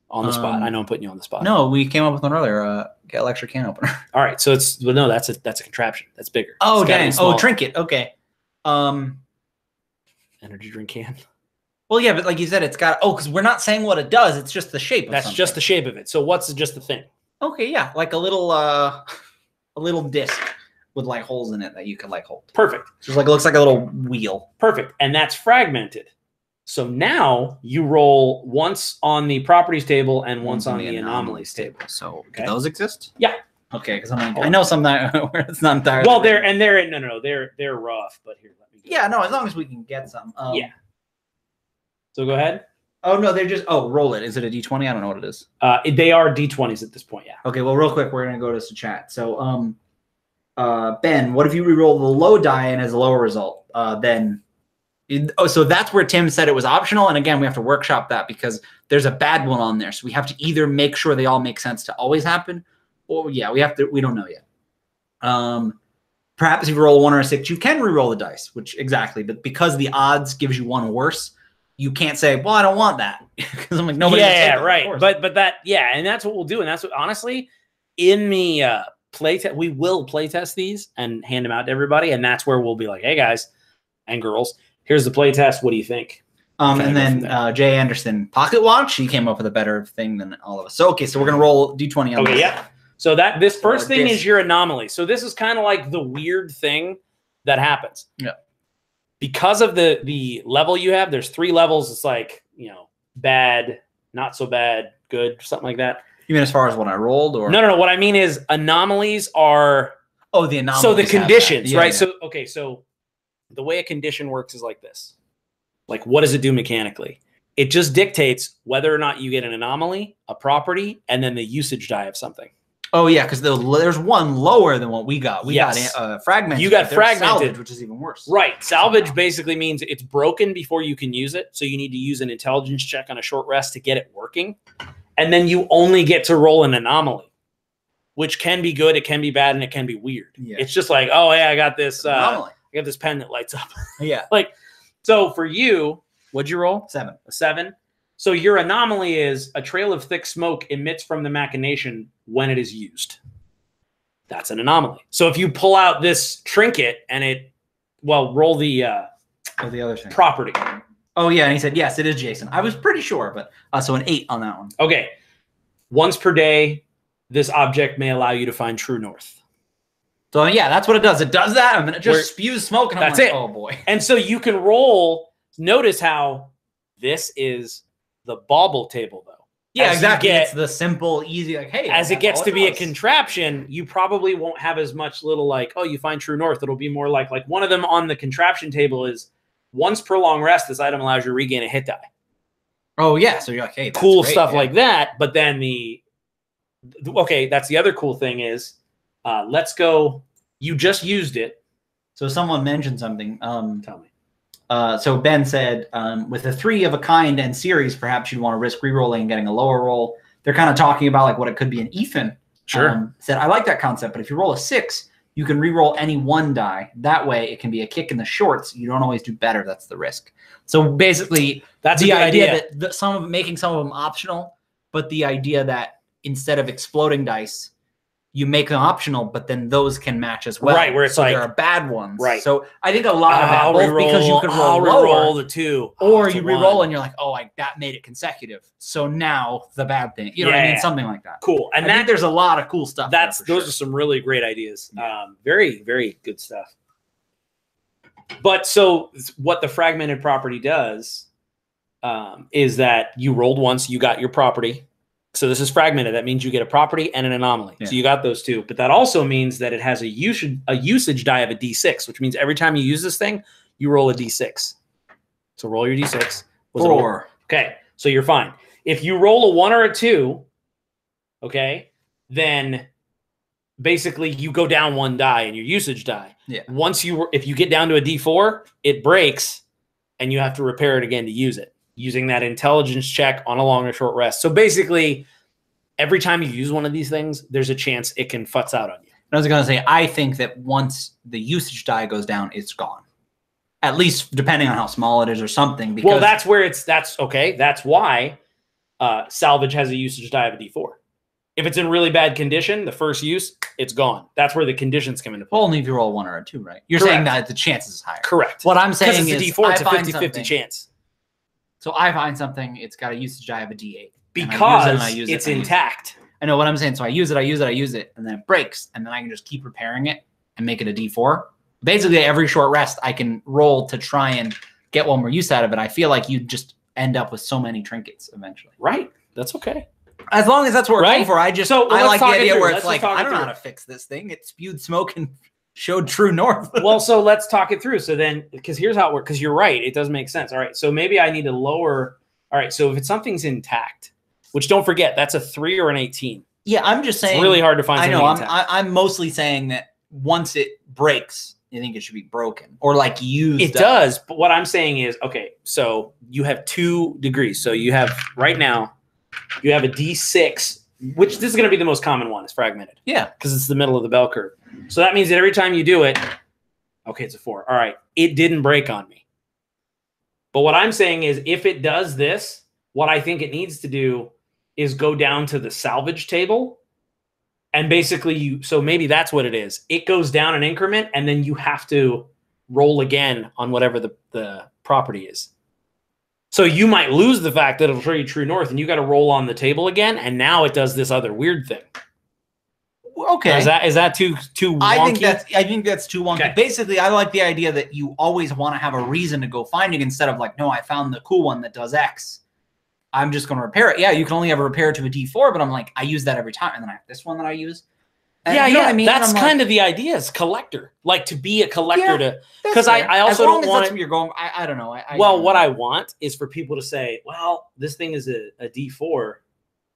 on the spot. I know I'm putting you on the spot. No, we came up with one earlier. Get electric can opener. All right. So it's, well, no, that's a contraption. That's bigger. Oh, dang. Oh, trinket. Okay. Energy drink can. Well, yeah, but like you said, it's got, because we're not saying what it does. It's just the shape of That's something. just the shape of it. So what's just the thing? Okay, yeah. Like a little disc with like holes in it that you can like hold. Perfect. Just like, it looks like a little wheel. Perfect. And that's fragmented. So now you roll once on the properties table and once on the anomalies table. So do those exist? Yeah. Okay, because I'm like, I know some that where it's not entirely. Well, they're rough, but here, let me go. Yeah, no, as long as we can get some. Yeah. So go ahead. Oh no, they're just roll it. Is it a D20? I don't know what it is. They are D20s at this point, yeah. Okay, well, real quick, we're gonna go to the chat. So Ben, what if you re-roll the low die and as a lower result? So that's where Tim said it was optional, and again, we have to workshop that because there's a bad one on there. So we have to either make sure they all make sense to always happen, or we don't know yet. Perhaps if you roll a 1 or a 6, you can re-roll the dice, but because the odds gives you one worse, you can't say, well, I don't want that. Because I'm like, nobody. Yeah, right. But that, and that's what we'll do. And that's what, honestly, in the playtest, we will playtest these and hand them out to everybody. And that's where we'll be like, hey guys and girls, here's the playtest. What do you think? And then Jay Anderson, Pocket Watch, he came up with a better thing than all of us. So, okay, so we're going to roll D20 on this. Yeah. So this first thing is your anomaly. So this is kind of like the weird thing that happens. Yeah. Because of the level you have, there's 3 levels. It's like, bad, not so bad, good, something like that. You mean as far as what I rolled, or no? What I mean is anomalies are the anomalies. So the conditions, right? Yeah. So the way a condition works is like this. Like, what does it do mechanically? It just dictates whether or not you get an anomaly, a property, and then the usage die of something. Oh yeah, because there's one lower than what we got. We got fragmented. You got fragmented, salvage, which is even worse. Right. Salvage basically means it's broken before you can use it. So you need to use an intelligence check on a short rest to get it working. And then you only get to roll an anomaly, which can be good, it can be bad, and it can be weird. Yeah. It's just like, oh yeah, I got this pen that lights up. Yeah. So for you, what'd you roll? 7. A 7. So your anomaly is a trail of thick smoke emits from the machination when it is used. That's an anomaly. So if you pull out this trinket and roll the other thing. Property. Oh yeah, and he said yes, it is Jason. I was pretty sure, but so an 8 on that one. Okay. Once per day, this object may allow you to find true north. So yeah, that's what it does. It does that, and then it just spews smoke, and I'm like, oh boy. And so you can roll. Notice how this is the bauble table, though. Yeah, exactly. It's the simple, easy, like, hey. As it gets to be a contraption, you probably won't have as much little like, oh, you find true north. It'll be more like one of them on the contraption table is once per long rest, this item allows you to regain a hit die. Oh, yeah. So you're like, hey, that's cool great, stuff like that. But then that's the other cool thing is, let's go. You just used it. So someone mentioned something. Tell me. So Ben said, with a 3 of a kind and series, perhaps you'd want to risk re-rolling and getting a lower roll. They're kind of talking about like what it could be an Ethan. Sure. Said, I like that concept, but if you roll a 6, you can re-roll any 1 die. That way it can be a kick in the shorts. You don't always do better. That's the risk. So basically, that's the idea that making some of them optional, but the idea that instead of exploding dice, you make them optional, but then those can match as well. Right, where it's like there are bad ones. Right. So I think a lot of that, both because you could roll the 2, or you re-roll and you're like, oh, that made it consecutive. So now the bad thing, you know what I mean? Something like that. Cool. And I think there's a lot of cool stuff. Those are some really great ideas. Very, very good stuff. But so what the fragmented property does is that you rolled once, you got your property. So this is fragmented. That means you get a property and an anomaly. Yeah. So you got those 2. But that also means that it has a usage die of a D6, which means every time you use this thing, you roll a D6. So roll your D6. 4. Okay, so you're fine. If you roll a 1 or a 2, okay, then basically you go down one die in your usage die. Yeah. If you get down to a D4, it breaks and you have to repair it again to use it, using that intelligence check on a long or short rest. So basically, every time you use one of these things, there's a chance it can futz out on you. I was going to say, I think that once the usage die goes down, it's gone. At least depending on how small it is or something. Because well, that's okay. That's why salvage has a usage die of a D4. If it's in really bad condition, the first use, it's gone. That's where the conditions come into play. Well, only if you roll a 1 or a 2, right? You're Correct. saying that the chances is higher. Correct. What I'm saying is is a D4, it's a 50-50 chance. So I find something, it's got a usage die of a D8. Because it's intact. I know what I'm saying. So I use it, and then it breaks, and then I can just keep repairing it and make it a D4. Basically, every short rest, I can roll to try and get one more use out of it. I feel like you just end up with so many trinkets eventually. Right. That's okay. As long as that's what we're going for. I like the idea where it's like, I don't know how to fix this thing. It spewed smoke and showed true north. Well, so let's talk it through. So then, because here's how it works. Because you're right. It does make sense. All right. So maybe I need to lower. All right. So if something's intact, which don't forget, that's a 3 or an 18. Yeah, I'm just saying. It's really hard to find. I know. I'm mostly saying that once it breaks, you think it should be broken or like used. It does. But what I'm saying is, okay, so you have 2 degrees. So you have right now, you have a D6, which this is going to be the most common one. It's fragmented. Yeah, because it's the middle of the bell curve. So that means that every time you do it, okay, it's a 4. All right, it didn't break on me. But what I'm saying is, if it does this, what I think it needs to do is go down to the salvage table. And basically so maybe that's what it is. It goes down an increment and then you have to roll again on whatever the property is. So you might lose the fact that it'll show you true north and you got to roll on the table again. And now it does this other weird thing. Okay. Is that too wonky? I think that's too wonky. Okay. Basically, I like the idea that you always want to have a reason to go finding instead of like, no, I found the cool one that does X. I'm just going to repair it. Yeah, you can only ever repair it to a D4, but I'm like, I use that every time. And then I have this one that I use. And yeah, you know what I mean? That's kind of the idea is collector. Like to be a collector because I also don't want it. You're going, I don't know. What I want is for people to say, well, this thing is a D4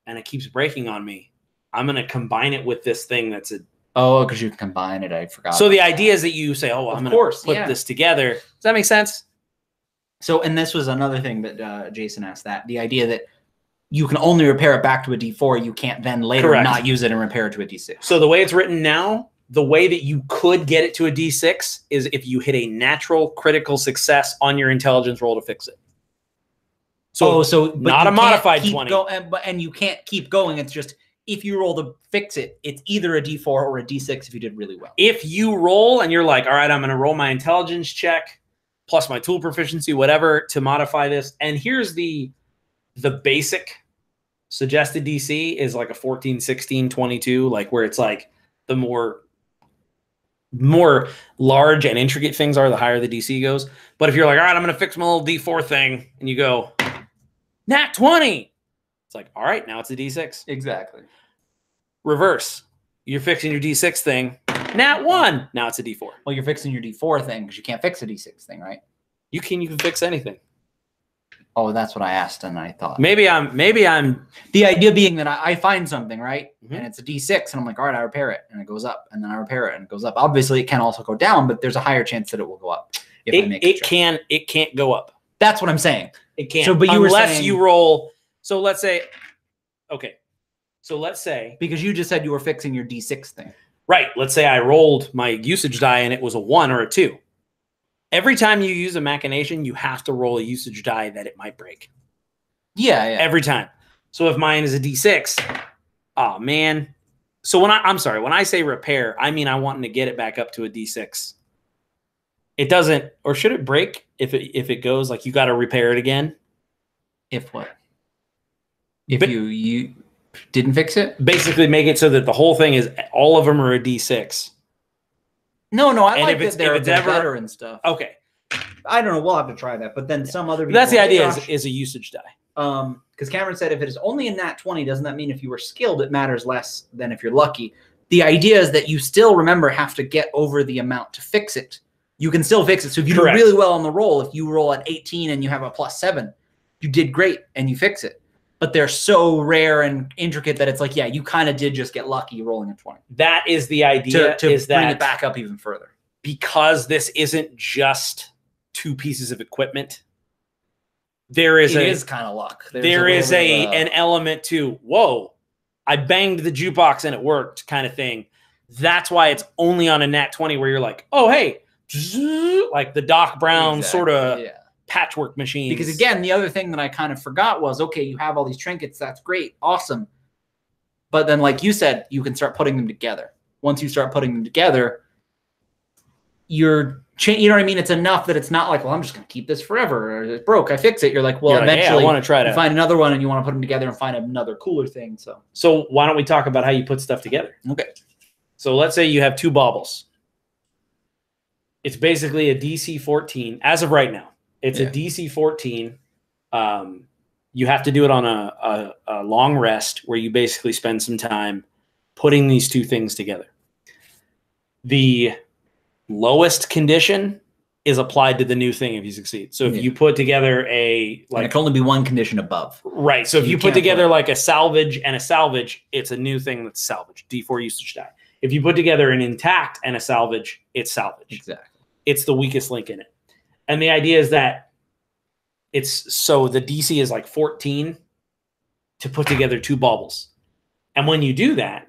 and it keeps breaking on me. I'm going to combine it with this thing that's a... Oh, because you can combine it. I forgot. So the idea is that you say, oh, well, I'm going to put this together. Does that make sense? So, and this was another thing that Jason asked, that the idea that you can only repair it back to a D4. You can't then later not use it and repair it to a D6. So the way it's written now, the way that you could get it to a D6 is if you hit a natural critical success on your intelligence roll to fix it. So, not a modified 20. And you can't keep going. It's just if you roll to fix it, it's either a D4 or a D6 if you did really well. If you roll and you're like, all right, I'm going to roll my intelligence check plus my tool proficiency, whatever, to modify this. And here's the basic suggested DC is like a 14, 16, 22, like where it's like the more large and intricate things are, the higher the DC goes. But if you're like, all right, I'm going to fix my little D4 thing, and you go, nat 20. It's like, all right, now it's a D6. Exactly. Reverse. You're fixing your D6 thing. Nat 1. Now it's a D4. Well, you're fixing your D4 thing because you can't fix a D6 thing, right? You can fix anything. Oh, that's what I asked, and I thought maybe I'm. The idea being that I find something, right, and it's a D6, and I'm like, all right, I repair it, and it goes up, and then I repair it, and it goes up. Obviously, it can also go down, but there's a higher chance that it will go up. It can't go up. That's what I'm saying. It can't. So, but unless you roll. So let's say, okay. So let's say because you just said you were fixing your D6 thing, right? Let's say I rolled my usage die and it was a 1 or a 2. Every time you use a machination, you have to roll a usage die that it might break. Yeah. Every time. So if mine is a D6, oh man. So when I say repair, I mean I want to get it back up to a D6. It doesn't, or should it break if it goes like you got to repair it again? If what? If you didn't fix it? Basically make it so that the whole thing is all of them are a D6. No, I like that they're better and stuff. Okay. I don't know. We'll have to try that. But then some other people... That's the idea is a usage die. Because Cameron said if it is only a nat 20, doesn't that mean if you were skilled, it matters less than if you're lucky? The idea is that you still, remember, have to get over the amount to fix it. You can still fix it. So if you do really well on the roll, if you roll at 18 and you have a +7, you did great and you fix it. but they're so rare and intricate that it's like, yeah, you kind of did just get lucky rolling a 20. That is the idea. To is bring that it back up even further. Because this isn't just 2 pieces of equipment. There is It is kind of luck. There is an element to, whoa, I banged the jukebox and it worked kind of thing. That's why it's only on a nat 20 where you're like, oh, hey, like the Doc Brown sort of patchwork machine. Because again, the other thing that I kind of forgot was, okay, you have all these trinkets. That's great. Awesome. But then, like you said, you can start putting them together. Once you start putting them together, you know what I mean? It's enough that it's not like, well, I'm just going to keep this forever. Or it broke, I fix it. You're like, well, eventually I want to try to find another one and you want to put them together and find another cooler thing. So why don't we talk about how you put stuff together? Okay. So let's say you have 2 baubles. It's basically a DC 14 as of right now. It's a DC 14. You have to do it on a long rest where you basically spend some time putting these 2 things together. The lowest condition is applied to the new thing if you succeed. So if you put together and it can only be 1 condition above. Right. So if you put together like a salvage and a salvage, it's a new thing that's salvage. D4 usage die. If you put together an intact and a salvage, it's salvage. Exactly. It's the weakest link in it. And the idea is that the DC is like 14 to put together 2 baubles. And when you do that,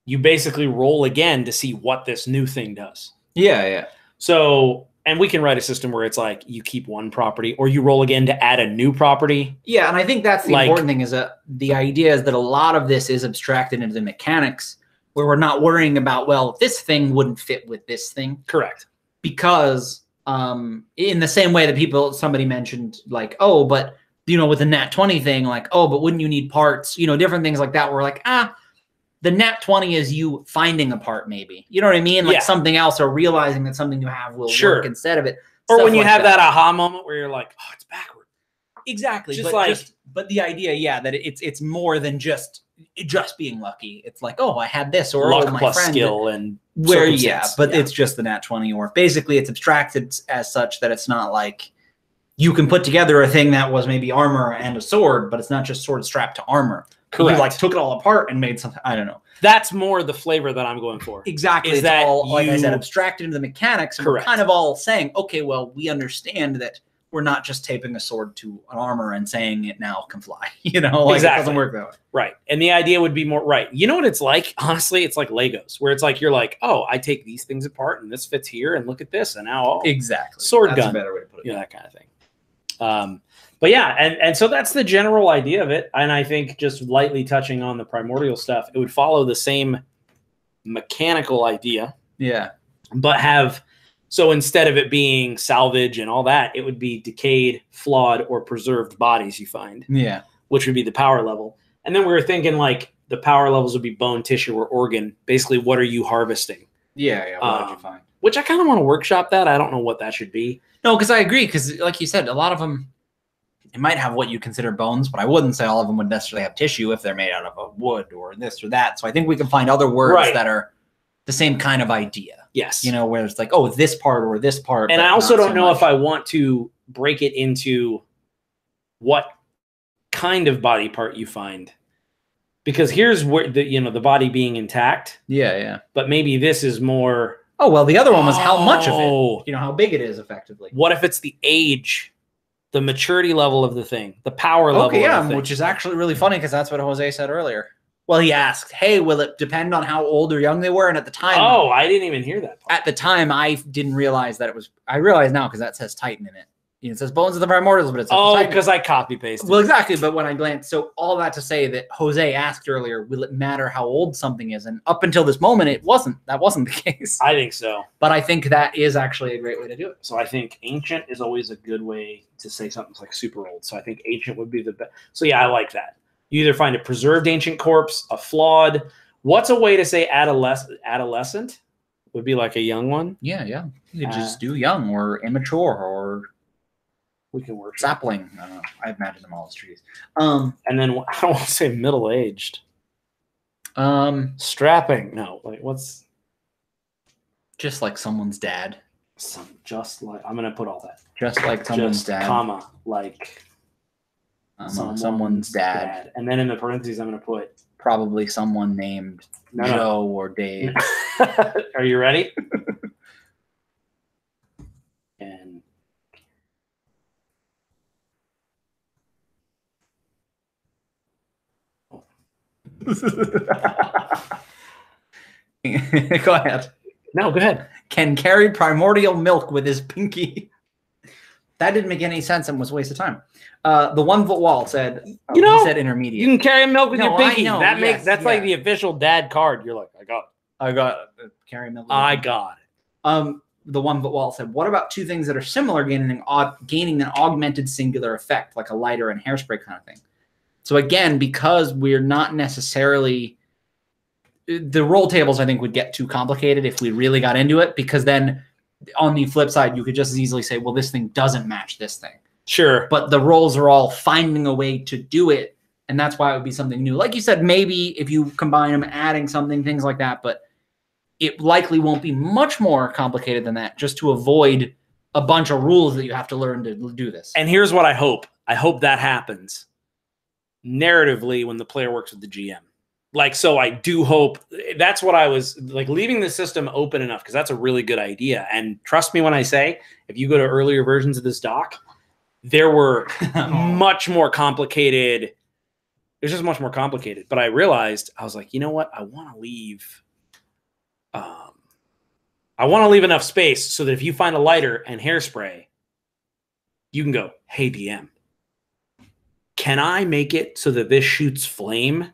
you basically roll again to see what this new thing does. Yeah. So, and we can write a system where it's like you keep 1 property or you roll again to add a new property. Yeah, and I think that's the important thing is that the idea is that a lot of this is abstracted into the mechanics where we're not worrying about, well, this thing wouldn't fit with this thing. Correct. Because in the same way that somebody mentioned like, oh, but, with the nat 20 thing, like, oh, but wouldn't you need parts? Different things like that. We're like, the nat 20 is you finding a part, maybe. You know what I mean? Like something else, or realizing that something you have will work instead of it. Or when you have that aha moment where you're like, oh, it's backward. Exactly. But the idea, that it's more than just being lucky. It's like, oh, I had this, or luck my plus friend, skill and it's just the nat 20, or basically it's abstracted as such that it's not like you can put together a thing that was maybe armor and a sword, but it's not just sword strapped to armor. Correct. You took it all apart and made something. I don't know. That's more the flavor that I'm going for. Exactly. It's that all, like I said, abstracted into the mechanics. And we're kind of all saying, okay, well, we understand that we're not just taping a sword to an armor and saying it now can fly. It doesn't work that way. Right. And the idea would be more right. You know what it's like? Honestly, it's like Legos, where it's like you're like, oh, I take these things apart and this fits here, and look at this, and now exactly sword gun. That's a better way to put it. Yeah, that kind of thing. But yeah, and so that's the general idea of it. And I think just lightly touching on the primordial stuff, it would follow the same mechanical idea. Yeah. But so instead of it being salvage and all that, it would be decayed, flawed, or preserved bodies you find. Yeah. Which would be the power level. And then we were thinking like the power levels would be bone, tissue, or organ. Basically, what are you harvesting? Yeah. What did you find? Which I kind of want to workshop that. I don't know what that should be. No, because I agree. Because like you said, a lot of them, it might have what you consider bones, but I wouldn't say all of them would necessarily have tissue if they're made out of a wood or this or that. So I think we can find other words that are the same kind of idea. Yes. Where it's like, oh, this part or this part. And I also don't know if I want to break it into what kind of body part you find. Because here's where the body being intact. Yeah. But maybe this is more. Oh, well, the other one was how much of it. How big it is effectively. What if it's the age? The maturity level of the thing, the power level of the thing. Which is actually really funny because that's what Jose said earlier. Well, he asked, hey, will it depend on how old or young they were? And at the time... Oh, I didn't even hear that part. At the time, I didn't realize that it was... I realize now because that says Titan in it. It says Bones of the Primordials, but it says oh, because I copy-pasted. Well, exactly, but when I glanced... So all that to say that Jose asked earlier, will it matter how old something is? And up until this moment, it wasn't. That wasn't the case. I think so. But I think that is actually a great way to do it. So I think ancient is always a good way to say something's like super old. So I think ancient would be the best. So yeah, I like that. You either find a preserved ancient corpse, a flawed. What's a way to say adolescent? Would be like a young one. Yeah. You could just do young or immature or... We can work sapling. I don't know. I imagine them all as trees. And then I don't want to say middle-aged. Strapping. No, like what's just like someone's dad. Just like I'm gonna put all that. Just like someone's dad. Comma like Someone's dad. And then in the parentheses, I'm going to put probably someone named Joe or Dave. Are you ready? And go ahead. No, go ahead. Can carry primordial milk with his pinky. That didn't make any sense and was a waste of time. The 1 foot wall said, he said intermediate. You can carry milk with your pinky. I know, That's like the official dad card. You're like, I got it. Carry milk. I got it. The 1 foot wall said, what about two things that are similar, gaining an augmented singular effect, like a lighter and hairspray kind of thing? So again, because we're not necessarily, the roll tables, I think, would get too complicated if we really got into it, because then on the flip side, you could just as easily say, well, this thing doesn't match this thing. Sure. But the rolls are all finding a way to do it, and that's why it would be something new. Like you said, maybe if you combine them, adding something, things like that, but it likely won't be much more complicated than that, just to avoid a bunch of rules that you have to learn to do this. And here's what I hope. I hope that happens narratively when the player works with the GM. Like, so I do hope that's what I was like, leaving the system open enough, because that's a really good idea. And trust me when I say, if you go to earlier versions of this doc, there were much more complicated. It was just much more complicated. But I realized, I was like, you know what? I want to leave enough space so that if you find a lighter and hairspray, you can go, hey, DM, can I make it so that this shoots flame?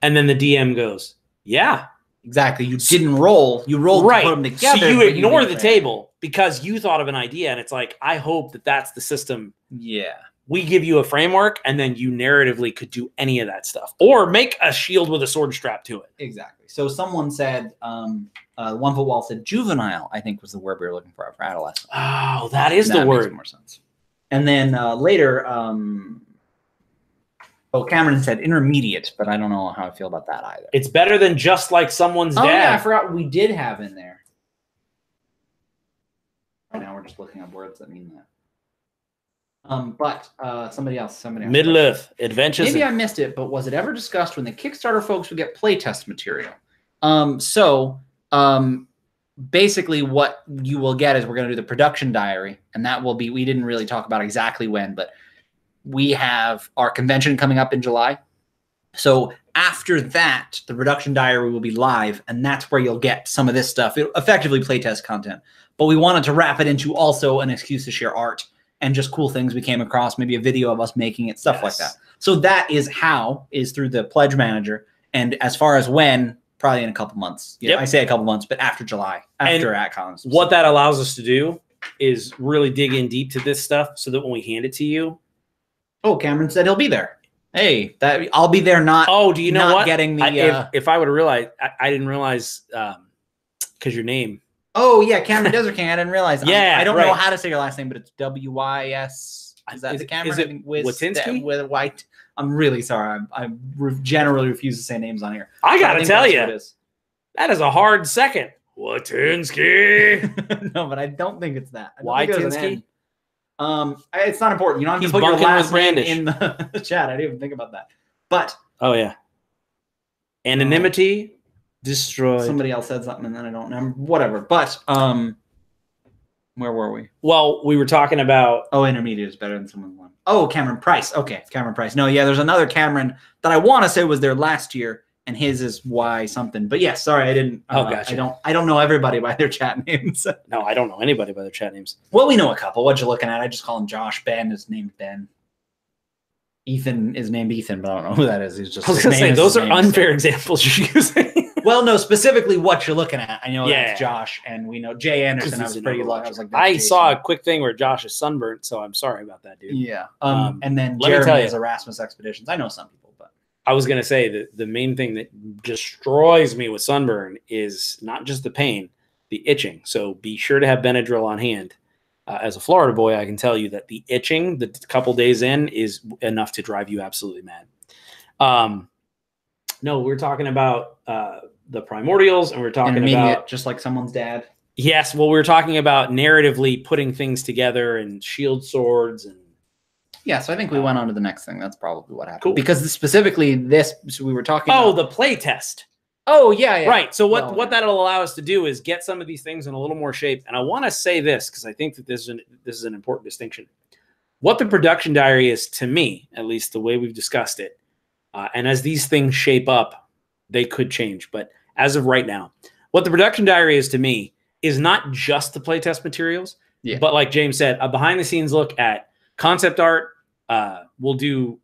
And then the DM goes, yeah. Exactly. You didn't roll. You rolled to put them together. So you ignore the table because you thought of an idea. And it's like, I hope that that's the system. Yeah. We give you a framework, and then you narratively could do any of that stuff. Or make a shield with a sword strap to it. Exactly. So someone said, 1 foot wall said juvenile, I think was the word we were looking for adolescent. Oh, that is the word. Makes more sense. And then later, Cameron said intermediate, but I don't know how I feel about that either. It's better than just like someone's dad. Oh, yeah, I forgot what we did have in there. Right now we're just looking up words that mean that. But somebody else. Middle-earth adventures. Maybe I missed it, but was it ever discussed when the Kickstarter folks would get playtest material? Basically what you will get is we're going to do the production diary, and that will be, we didn't really talk about exactly when, but we have our convention coming up in July. So after that, the production diary will be live, and that's where you'll get some of this stuff, effectively playtest content. But we wanted to wrap it into also an excuse to share art and just cool things we came across, maybe a video of us making it, stuff like that. So that is through the Pledge Manager. And as far as when, probably in a couple months. Yeah, I say a couple months, but after July, after AtCon. What that allows us to do is really dig in deep to this stuff so that when we hand it to you. Oh, Cameron said he'll be there. Hey, I'll be there. Not. Oh, do you know what? Getting the. If I would have realized, I didn't realize because your name. Oh yeah, Cameron Desert King. I didn't realize. Yeah, I don't know how to say your last name, but it's WYS. Is that the Cameron? Is it Watinsky? With white. I'm really sorry. I generally refuse to say names on here. I gotta tell you, that is a hard second. Watinsky. No, but I don't think it's that. Watinsky. It's not important. You don't have to put your last name in the chat. I didn't even think about that. But oh yeah, anonymity destroyed. Somebody else said something, and then I don't remember. Whatever. But where were we? Well, we were talking about. Oh, intermediate is better than someone's one. Oh, Cameron Price. Okay, Cameron Price. No, yeah, there's another Cameron that I want to say was there last year, and his is Y something. But yes, sorry, I didn't. Gotcha. I don't know everybody by their chat names. No, I don't know anybody by their chat names. Well, we know a couple. What you looking at? I just call him Josh. Ben is named Ben. Ethan is named Ethan, but I don't know who that is. He's just. I was going to say those are unfair examples you're using. Well, no, specifically what you're looking at. I know that's Josh, and we know Jay Anderson. I was pretty lucky. I was like, I saw a quick thing where Josh is sunburnt, so I'm sorry about that, dude. Yeah. And then Jeremy is Erasmus Expeditions. I know some people, but I was gonna say that the main thing that destroys me with sunburn is not just the pain, the itching. So be sure to have Benadryl on hand. As a Florida boy, I can tell you that the itching, the couple days in, is enough to drive you absolutely mad. No, we're talking about the primordials, and we're talking about just like someone's dad. Yes, well, we were talking about narratively putting things together and shield swords and Yeah, so I think we went on to the next thing. That's probably what happened. Cool. Because specifically this, so we were talking about the playtest. Oh, yeah. Right. So what that'll allow us to do is get some of these things in a little more shape. And I want to say this because I think that this is an important distinction. What the production diary is to me, at least the way we've discussed it, and as these things shape up, they could change. But as of right now, what the production diary is to me is not just the playtest materials, but like James said, a behind-the-scenes look at concept art. We'll do,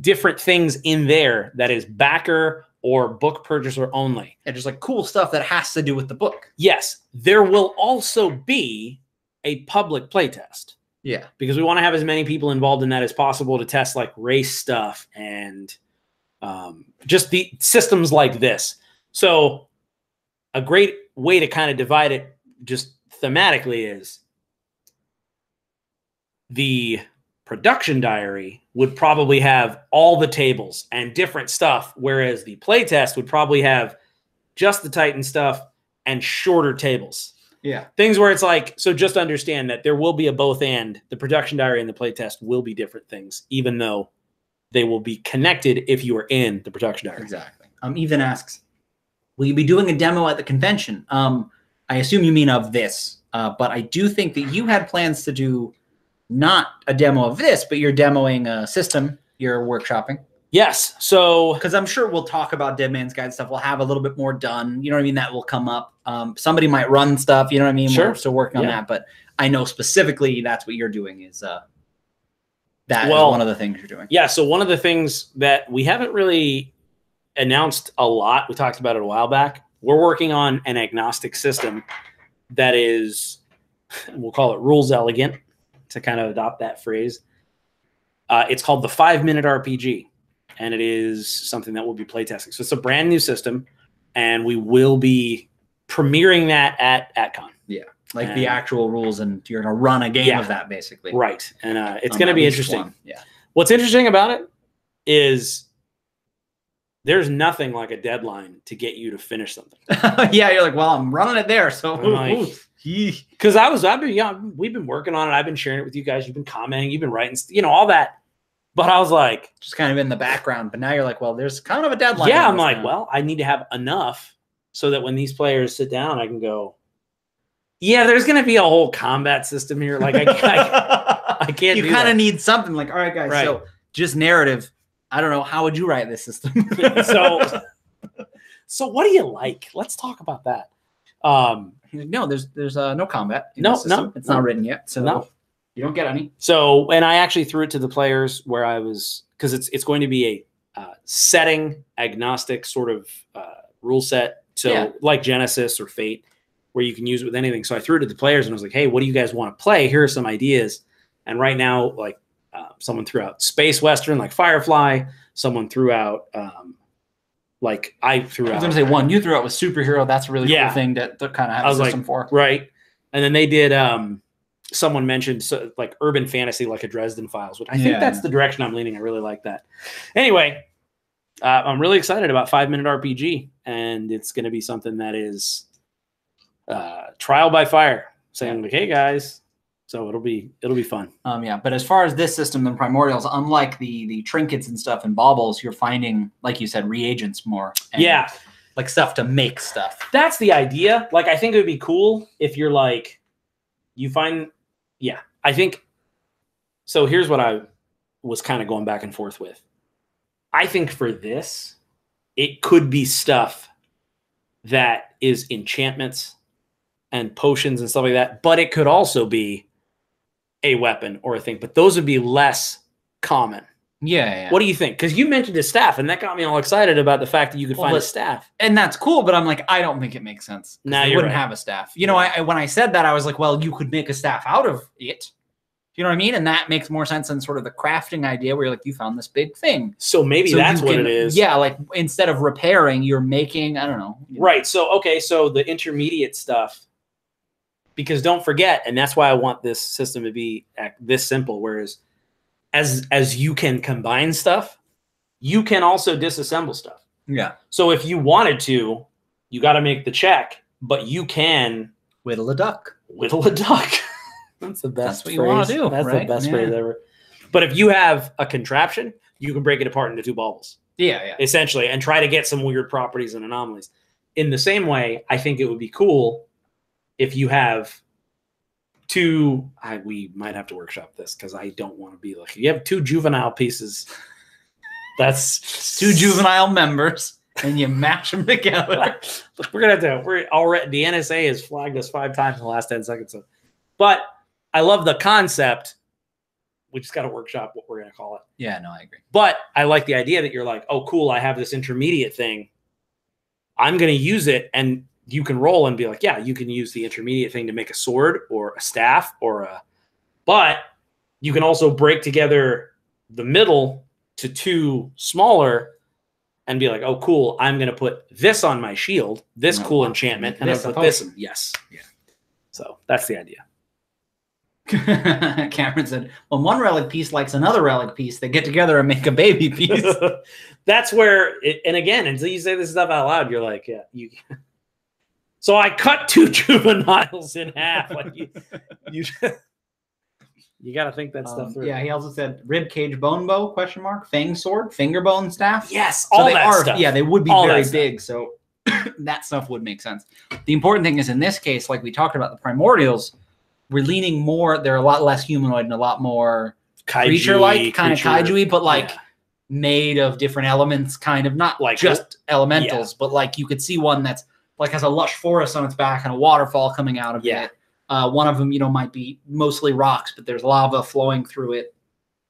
different things in there that is backer or book purchaser only. And just like cool stuff that has to do with the book. Yes. There will also be a public playtest. Yeah. Because we want to have as many people involved in that as possible to test like race stuff and just the systems like this. So a great way to kind of divide it just thematically is the production diary would probably have all the tables and different stuff, whereas the playtest would probably have just the Titan stuff and shorter tables. Yeah. Things where it's like, so just understand that there will be a both and. The production diary and the playtest will be different things, even though they will be connected if you are in the production diary. Exactly. Ethan asks, will you be doing a demo at the convention? I assume you mean of this, but I do think that you had plans to do not a demo of this, but you're demoing a system you're workshopping. Yes. So, because I'm sure we'll talk about Dead Man's Guide stuff. We'll have a little bit more done. You know what I mean? That will come up. Somebody might run stuff. You know what I mean? Sure. We're still working on that, but I know specifically that's what you're doing is that is one of the things you're doing. Yeah. So one of the things that we haven't really announced a lot, we talked about it a while back. We're working on an agnostic system that is, we'll call it rules elegant to kind of adopt that phrase. It's called the 5-minute RPG. And it is something that we'll be playtesting. So it's a brand new system, and we will be premiering that at AtCon. Yeah, like the actual rules, and you're going to run a game of that, basically. Right, and it's going to be interesting. Yeah. What's interesting about it is there's nothing like a deadline to get you to finish something. Yeah, you're like, well, I'm running it there, so. Because we've been working on it. I've been sharing it with you guys. You've been commenting. You've been writing, all that. But I was like, just kind of in the background. But now you're like, well, there's kind of a deadline. Yeah, I'm like, well, I need to have enough so that when these players sit down, I can go, yeah, there's going to be a whole combat system here. Like, I can't. You kind of need something like, all right, guys. Right. So just narrative. I don't know. How would you write this system? So what do you like? Let's talk about that. No, there's no combat. No, it's not written yet. So no. You don't get any. So, and I actually threw it to the players where I was, because it's going to be a setting agnostic sort of rule set. So like Genesis or Fate, where you can use it with anything. So I threw it to the players and I was like, hey, what do you guys want to play? Here are some ideas. And right now, like someone threw out Space Western, like Firefly. Someone threw out, I was going to say one you threw out was superhero. That's a really cool thing to kind of have a system for. Right. And then they did, someone mentioned like urban fantasy, like a Dresden Files, which I think that's the direction I'm leaning. I really like that. Anyway, I'm really excited about 5-minute RPG, and it's going to be something that is trial by fire, saying like, hey guys. So it'll be fun. But as far as this system, the Primordials, unlike the trinkets and stuff and baubles, you're finding, like you said, reagents more. And like stuff to make stuff. That's the idea. Like, I think it would be cool if you're like, you find. Yeah, I think so. Here's what I was kind of going back and forth with. I think for this, it could be stuff that is enchantments and potions and stuff like that, but it could also be a weapon or a thing, but those would be less common. Yeah. What do you think? Because you mentioned a staff, and that got me all excited about the fact that you could find a staff. And that's cool, but I'm like, I don't think it makes sense. No, you wouldn't have a staff. You know, when I said that, I was like, well, you could make a staff out of it. You know what I mean? And that makes more sense than sort of the crafting idea where you're like, you found this big thing. So maybe that's what it is. Yeah, like instead of repairing, you're making, I don't know. Right. So, okay, so the intermediate stuff, because don't forget, and that's why I want this system to be this simple, whereas as you can combine stuff, you can also disassemble stuff. Yeah. So if you wanted to, you got to make the check, but you can whittle a duck. Whittle a duck. That's the best. That's what you want to do. That's the best phrase ever. But if you have a contraption, you can break it apart into two baubles. Yeah. Essentially, and try to get some weird properties and anomalies. In the same way, I think it would be cool if you have two. We might have to workshop this because I don't want to be like you have two juvenile pieces. That's two juvenile members, and you mash them together. We're gonna have to. We're already. The NSA has flagged us 5 times in the last 10 seconds. But I love the concept. We just got to workshop what we're going to call it. Yeah, no, I agree. But I like the idea that you're like, oh, cool, I have this intermediate thing. I'm going to use it. And you can roll and be like, yeah, you can use the intermediate thing to make a sword or a staff but you can also break together the middle to two smaller and be like, oh, cool, I'm going to put this on my shield, this cool enchantment, and I'll put this. Yes. Yeah. So that's the idea. Cameron said, when one relic piece likes another relic piece, they get together and make a baby piece. That's where and again, until you say this stuff out loud, you're like, yeah, you. So I cut 2 juveniles in half. Like you got to think that stuff through. Yeah, he also said rib cage bone bow, ? Fang sword, finger bone staff. Yes, all that stuff. Yeah, they would be very big, so that stuff would make sense. The important thing is in this case, like we talked about the primordials, we're leaning more. They're a lot less humanoid and a lot more creature-like, kind of kaiju-y, but like made of different elements, kind of not like just elementals, but like you could see one that's like has a lush forest on its back and a waterfall coming out of it. One of them, might be mostly rocks, but there's lava flowing through it.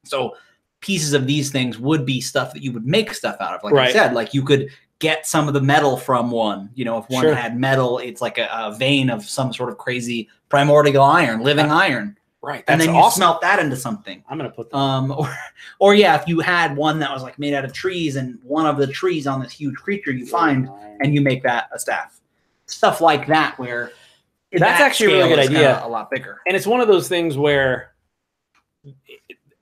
So pieces of these things would be stuff that you would make stuff out of. Like I said, like you could get some of the metal from one. If one had metal, it's like a vein of some sort of crazy primordial iron, living iron. Right. And then you smelt that into something. I'm going to put that. Or if you had one that was like made out of trees and one of the trees on this huge creature you find and you make that a staff. Stuff like that where that's actually a really good idea. A lot bigger. And it's one of those things where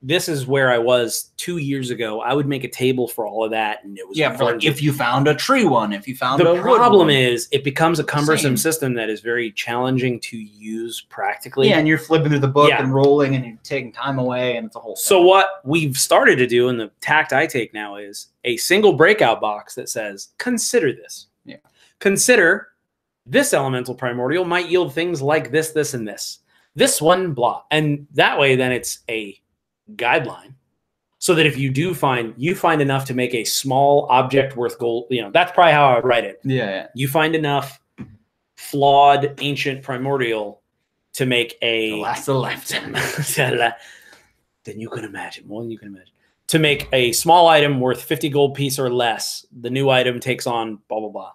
this is where I was 2 years ago. I would make a table for all of that, and it was for like if you found a tree one, if you found the problem is it becomes a cumbersome system that is very challenging to use practically. Yeah, and you're flipping through the book and rolling, and you're taking time away, and it's a whole. So what we've started to do, and the tact I take now is a single breakout box that says, "Consider this. Yeah, consider this elemental primordial might yield things like this, this, and this. This one, blah," and that way, then it's a guideline so that if you do find enough to make a small object worth gold, that's probably how I would write it. Yeah. You find enough flawed ancient primordial to make a last a lifetime. Then you can imagine more than you can imagine to make a small item worth 50 gold piece or less. The new item takes on blah blah blah.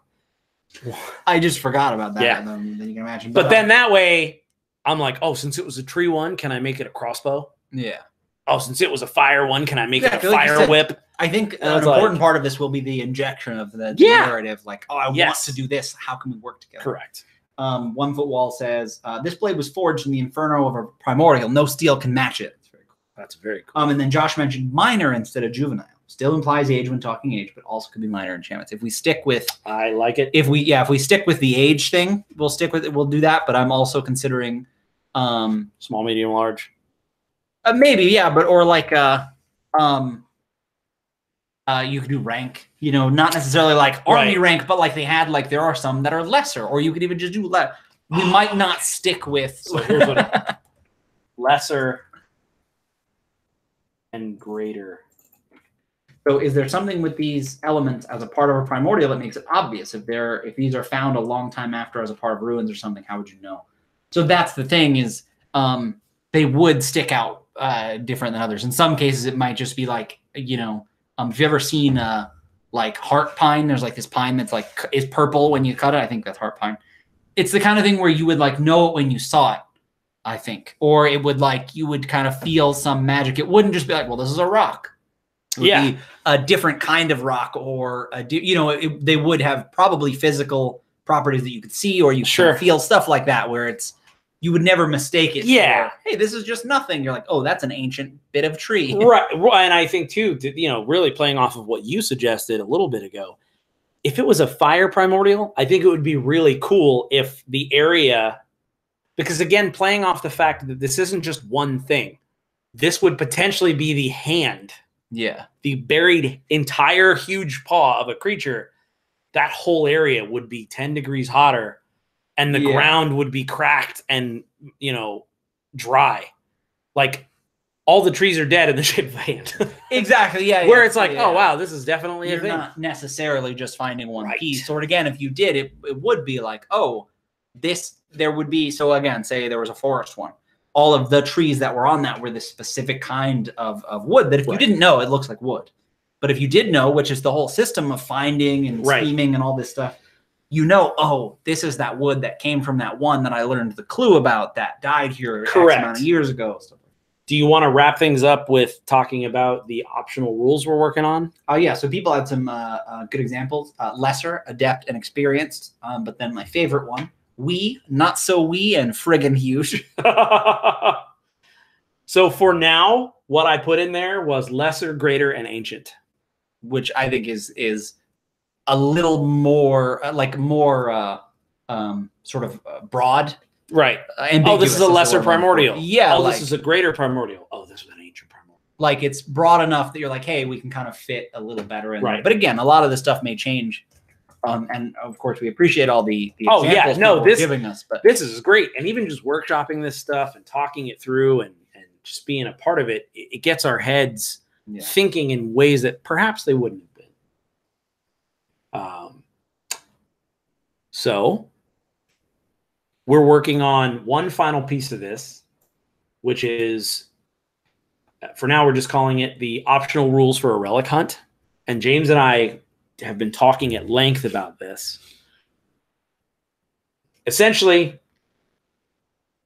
I just forgot about that. Yeah. Then you can imagine. But then that way I'm like, oh, since it was a tree one, can I make it a crossbow? Yeah. Oh, since it was a fire one, can I make it a fire whip? I think an important part of this will be the injection of the narrative. Like, oh, I want to do this. How can we work together? Correct. 1 Foot Wall says, this blade was forged in the inferno of a primordial. No steel can match it. That's very cool. That's very cool. And then Josh mentioned minor instead of juvenile. Still implies age when talking age, but also could be minor enchantments. If we stick with, I like it. If we stick with the age thing, we'll stick with it. We'll do that. But I'm also considering small, medium, large. Maybe, yeah, but or like you could do rank, not necessarily like army rank, but like they had like there are some that are lesser, or you could even just do less. We might not stick with so here's what lesser and greater. So is there something with these elements as a part of a primordial that makes it obvious? If these are found a long time after as a part of ruins or something, how would you know? So that's the thing is they would stick out different than others. In some cases, it might just be like, if you've ever seen like heart pine, there's like this pine that's like is purple when you cut it. I think that's heart pine. It's the kind of thing where you would like know it when you saw it, I think, or it would like you would kind of feel some magic. It wouldn't just be like, well, this is a rock. It would be a different kind of rock, or they would have probably physical properties that you could see, or you could feel stuff like that, where it's. You would never mistake it. Yeah. For, hey, this is just nothing. You're like, oh, that's an ancient bit of tree. Right. And I think, too, really playing off of what you suggested a little bit ago, if it was a fire primordial, I think it would be really cool if the area, because, again, playing off the fact that this isn't just one thing. this would potentially be the hand. Yeah. The buried entire huge paw of a creature. That whole area would be 10 degrees hotter, and the ground would be cracked and, you know, dry. Like, all the trees are dead in the shape of a hand. Exactly, yeah. Where it's like, oh, wow, this is definitely a thing. You're not necessarily just finding one piece. Or again, if you did, it would be like, oh, there would be, so again, say there was a forest one. All of the trees that were on that were this specific kind of wood that if you didn't know, it looks like wood. But if you did know, which is the whole system of finding and scheming and all this stuff, you know, oh, this is that wood that came from that one that I learned the clue about that died here X amount of years ago. Do you want to wrap things up with talking about the optional rules we're working on? Oh, yeah. So people had some good examples. Lesser, adept, and experienced. But then my favorite one, wee, not so wee, and friggin' huge. So for now, what I put in there was lesser, greater, and ancient. Which I think is a little more sort of broad, right? Oh, this is a lesser primordial. Yeah. Oh, this is a greater primordial. Oh, this is an ancient primordial. Like it's broad enough that you're like, hey, we can kind of fit a little better in there. Right. But again, a lot of the stuff may change. And of course, we appreciate all the examples people are giving us. But this is great, and even just workshopping this stuff and talking it through and just being a part of it, it gets our heads thinking in ways that perhaps they wouldn't have been. So we're working on one final piece of this, which is, for now, we're just calling it the optional rules for a relic hunt. And James and I have been talking at length about this. Essentially,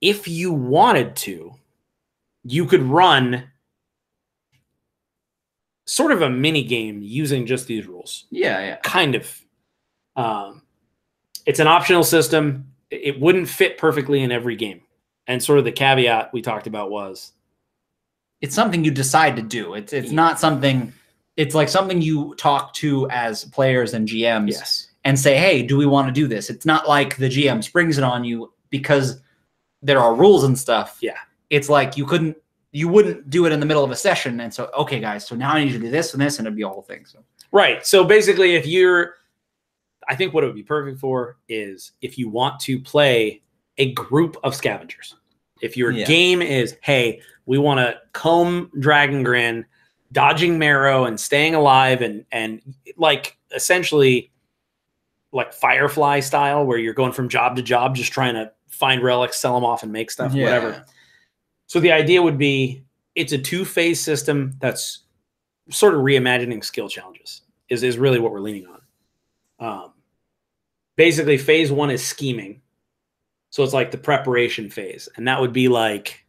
if you wanted to, you could run sort of a mini game using just these rules. Yeah. Kind of. It's an optional system. It wouldn't fit perfectly in every game. And sort of the caveat we talked about was, it's something you decide to do. It's not something, it's like something you talk to as players and GMs and say, hey, do we want to do this? It's not like the GM springs it on you because there are rules and stuff. Yeah. It's like you wouldn't do it in the middle of a session. And so, okay, guys, so now I need to do this and this, and it'd be a whole thing. So right. So basically, I think what it would be perfect for is if you want to play a group of scavengers. If your game is, hey, we want to comb Dragongrin, dodging marrow and staying alive, and like essentially like Firefly style, where you're going from job to job, just trying to find relics, sell them off, and make stuff, whatever. So the idea would be, it's a 2-phase system that's sort of reimagining skill challenges is really what we're leaning on. Basically, phase 1 is scheming. So it's like the preparation phase. And that would be like,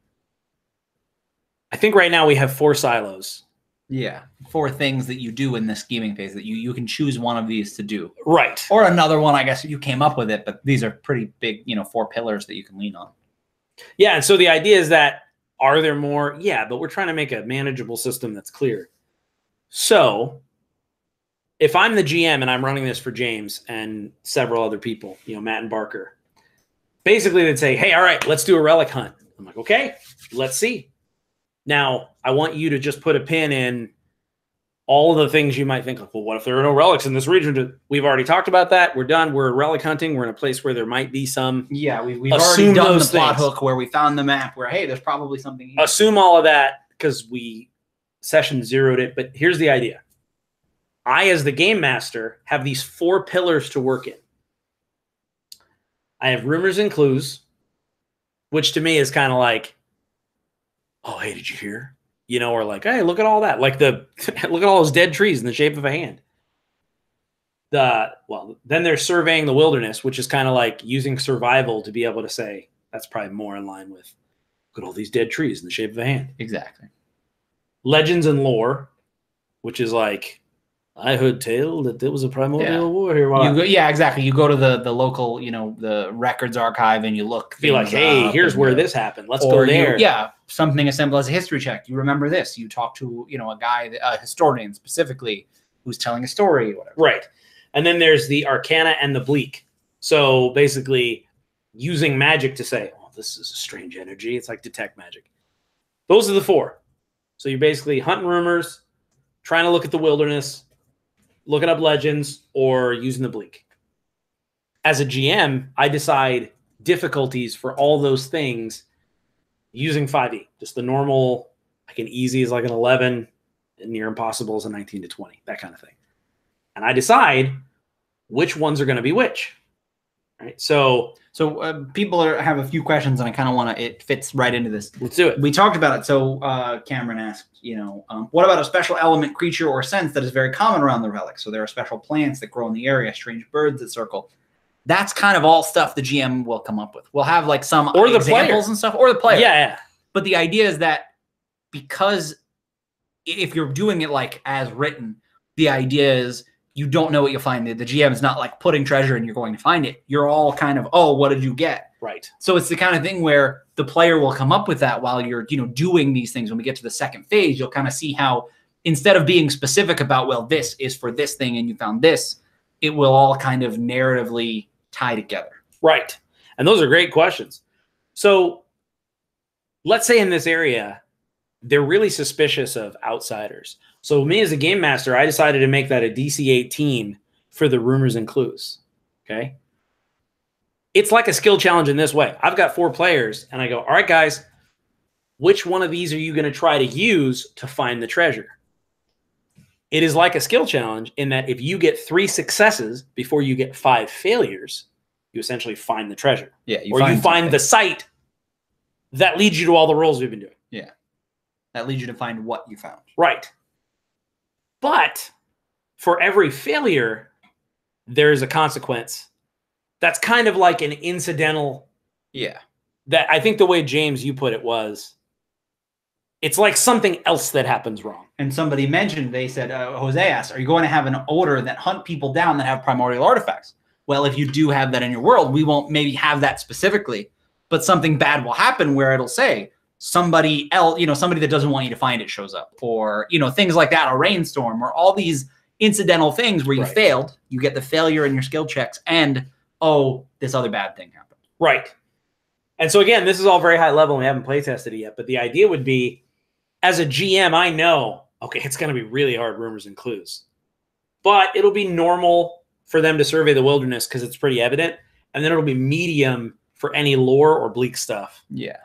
I think right now we have 4 silos. Yeah. 4 things that you do in the scheming phase that you can choose one of these to do. Right. Or another one, I guess you came up with it, but these are pretty big, 4 pillars that you can lean on. Yeah. And so the idea is that, are there more? Yeah, but we're trying to make a manageable system that's clear. So if I'm the GM and I'm running this for James and several other people, Matt and Barker, basically they'd say, hey, all right, let's do a relic hunt. I'm like, okay, let's see. Now, I want you to just put a pin in all of the things you might think, like, well, what if there are no relics in this region? We've already talked about that. We're done. We're relic hunting. We're in a place where there might be some. Yeah, we've already done the plot hook where we found the map where, hey, there's probably something here. Assume all of that because we session zeroed it. But here's the idea. I, as the game master, have these 4 pillars to work in. I have rumors and clues, which to me is kind of like, oh, hey, did you hear? Or like, hey, look at all that. Like look at all those dead trees in the shape of a hand. Then they're surveying the wilderness, which is kind of like using survival to be able to say, that's probably more in line with, look at all these dead trees in the shape of a hand. Exactly. Legends and lore, which is like, I heard tale that there was a primordial war here. Exactly. You go to the local, the records archive, and you look. Be like, hey, here's where this happened. Let's go there. Something as simple as a history check. You remember this. You talk to, a guy, a historian specifically, who's telling a story or whatever. Right. And then there's the arcana and the bleak. So basically using magic to say, oh, this is a strange energy. It's like detect magic. Those are the 4. So you're basically hunting rumors, trying to look at the wilderness, looking up legends, or using the bleak. As a GM, I decide difficulties for all those things using 5e. Just the normal, like an easy is like an 11, and near impossible is a 19 to 20, that kind of thing. And I decide which ones are going to be which. Right? So people have a few questions, and I kind of want to. It fits right into this. Let's do it. We talked about it. So Cameron asked, what about a special element, creature, or sense that is very common around the relics? So there are special plants that grow in the area, strange birds that circle. That's kind of all stuff the GM will come up with. We'll have like some or the examples player. And stuff, or the player. Yeah. But the idea is that because if you're doing it like as written, the idea is you don't know what you'll find. The GM is not like putting treasure and you're going to find it. You're all kind of, oh, what did you get? Right. So it's the kind of thing where the player will come up with that while you're, doing these things. When we get to the second phase, you'll kind of see how instead of being specific about, well, this is for this thing and you found this, it will all kind of narratively tie together. Right. And those are great questions. So let's say in this area, they're really suspicious of outsiders. So me as a game master, I decided to make that a DC 18 for the rumors and clues. Okay. It's like a skill challenge in this way. I've got 4 players and I go, all right, guys, which one of these are you going to try to use to find the treasure? It is like a skill challenge in that if you get 3 successes before you get 5 failures, you essentially find the treasure. Yeah. You find the site that leads you to all the rolls we've been doing. Yeah. That leads you to find what you found. Right. But for every failure, there is a consequence. That's kind of like an incidental. Yeah. That I think the way, James, you put it was, it's like something else that happens wrong. And somebody mentioned, they said, Jose asked, are you going to have an order that hunt people down that have primordial artifacts? Well, if you do have that in your world, we won't maybe have that specifically, but something bad will happen where it'll say, somebody else, somebody that doesn't want you to find it shows up, or, things like that, a rainstorm, or all these incidental things where you failed, you get the failure in your skill checks, and, oh, this other bad thing happened. Right. And so again, this is all very high level and we haven't play tested it yet, but the idea would be, as a GM, I know, okay, it's going to be really hard rumors and clues, but it'll be normal for them to survey the wilderness because it's pretty evident. And then it'll be medium for any lore or bleak stuff. Yeah.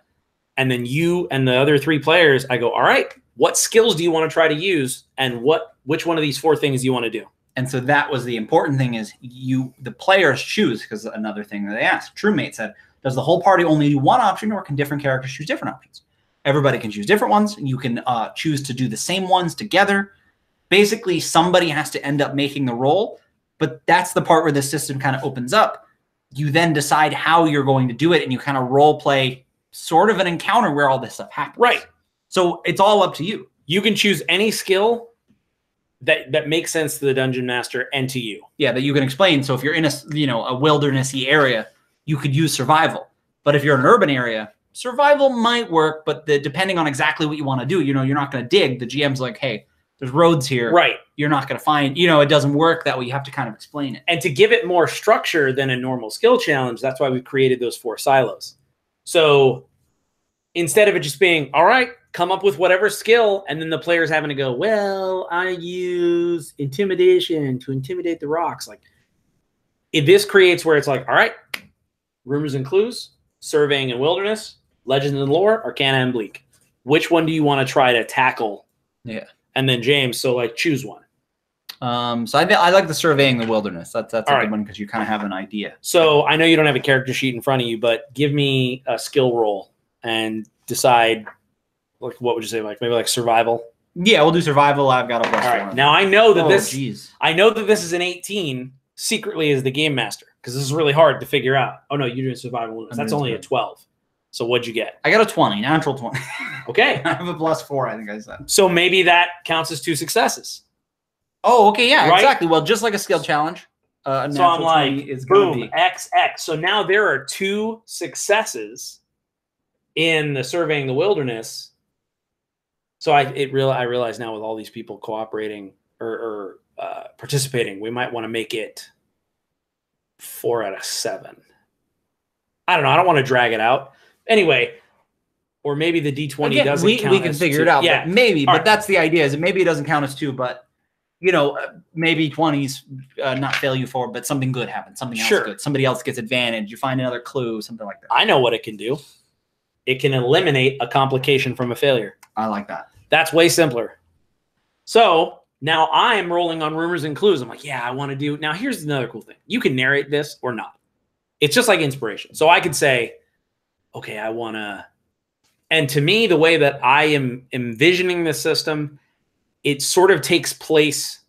And then you and the other 3 players, I go, all right, what skills do you want to try to use? And which one of these 4 things do you want to do? And so that was the important thing is the players choose, because another thing that they asked, TrueMate said, does the whole party only do one option or can different characters choose different options? Everybody can choose different ones. You can choose to do the same ones together. Basically, somebody has to end up making the roll, but that's the part where the system kind of opens up. You then decide how you're going to do it, and you kind of role play sort of an encounter where all this stuff happens. Right. So it's all up to you. You can choose any skill that makes sense to the dungeon master and to you. Yeah, that you can explain. So if you're in a wildernessy area, you could use survival. But if you're in an urban area, survival might work, but depending on exactly what you want to do, you're not going to dig. The GM's like, hey, there's roads here. Right. You're not going to find, it doesn't work that way. You have to kind of explain it. And to give it more structure than a normal skill challenge, that's why we've created those 4 silos. So instead of it just being, all right, come up with whatever skill, and then the players having to go, well, I use intimidation to intimidate the rocks. Like, this creates where it's like, all right, rumors and clues, surveying and wilderness, legends and lore, arcana and bleak. Which one do you want to try to tackle? Yeah. And then James, so choose one. So I like the surveying the wilderness. That's a good one because you kind of have an idea. So I know you don't have a character sheet in front of you, but give me a skill roll and decide, what would you say, maybe survival? Yeah, we'll do survival. I've got a plus 4. All right. Now I know that I know that this is an 18 secretly as the game master, because this is really hard to figure out. Oh no, you're doing survival. That's only a 12. So what'd you get? I got a 20, natural 20. Okay. I have a plus 4, I think I said. So maybe that counts as 2 successes. Oh, okay, yeah, right? exactly. Well, just like a skill challenge. So I'm like, boom, XX. So now there are 2 successes in the surveying the wilderness. So I realize now with all these people cooperating or participating, we might want to make it 4 out of 7. I don't know. I don't want to drag it out. Anyway, Or maybe the D20 Again, doesn't count. We can figure it out. Yeah. But maybe. All But right. that's the idea. Is that maybe it doesn't count as 2, but maybe 20s not fail you forward, but something good happens. Something else good. Somebody else gets advantage. You find another clue. Something like that. I know what it can do. It can eliminate a complication from a failure. I like that. That's way simpler. So now I'm rolling on rumors and clues. I'm like, yeah, I want to do. Now here's another cool thing. You can narrate this or not. It's just like inspiration. So I could say, okay, I want to. And to me, the way that I am envisioning this system, it sort of takes place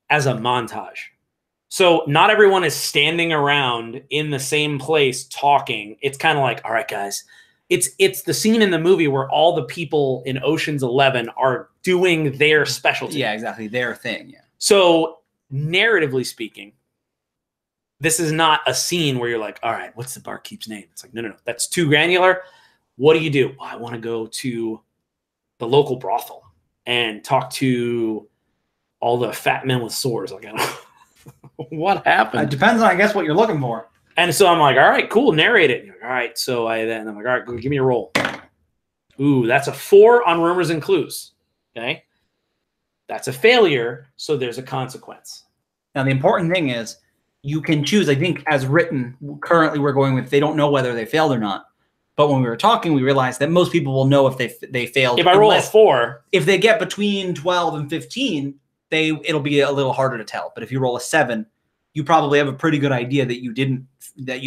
as a montage. So not everyone is standing around in the same place talking. It's kind of like, all right, guys, it's the scene in the movie where all the people in Ocean's 11 are doing their specialty. Yeah, exactly. Their thing. Yeah. So narratively speaking, this is not a scene where you're like, all right, what's the barkeep's name? It's like, no. That's too granular. What do you do? Well, I want to go to the local brothel and talk to all the fat men with swords. Like, I don't know. What happened? It depends on, I guess, what you're looking for. And so I'm like, all right, cool, narrate it. Like, all right. So I'm like, all right, go, give me a roll. Ooh, that's a 4 on rumors and clues. Okay. That's a failure. So there's a consequence. Now, the important thing is you can choose, I think, as written, currently we're going with, they don't know whether they failed or not. But when we were talking, we realized that most people will know if they failed. If I roll a 4. If they get between 12 and 15, it'll be a little harder to tell. But if you roll a 7, you probably have a pretty good idea that you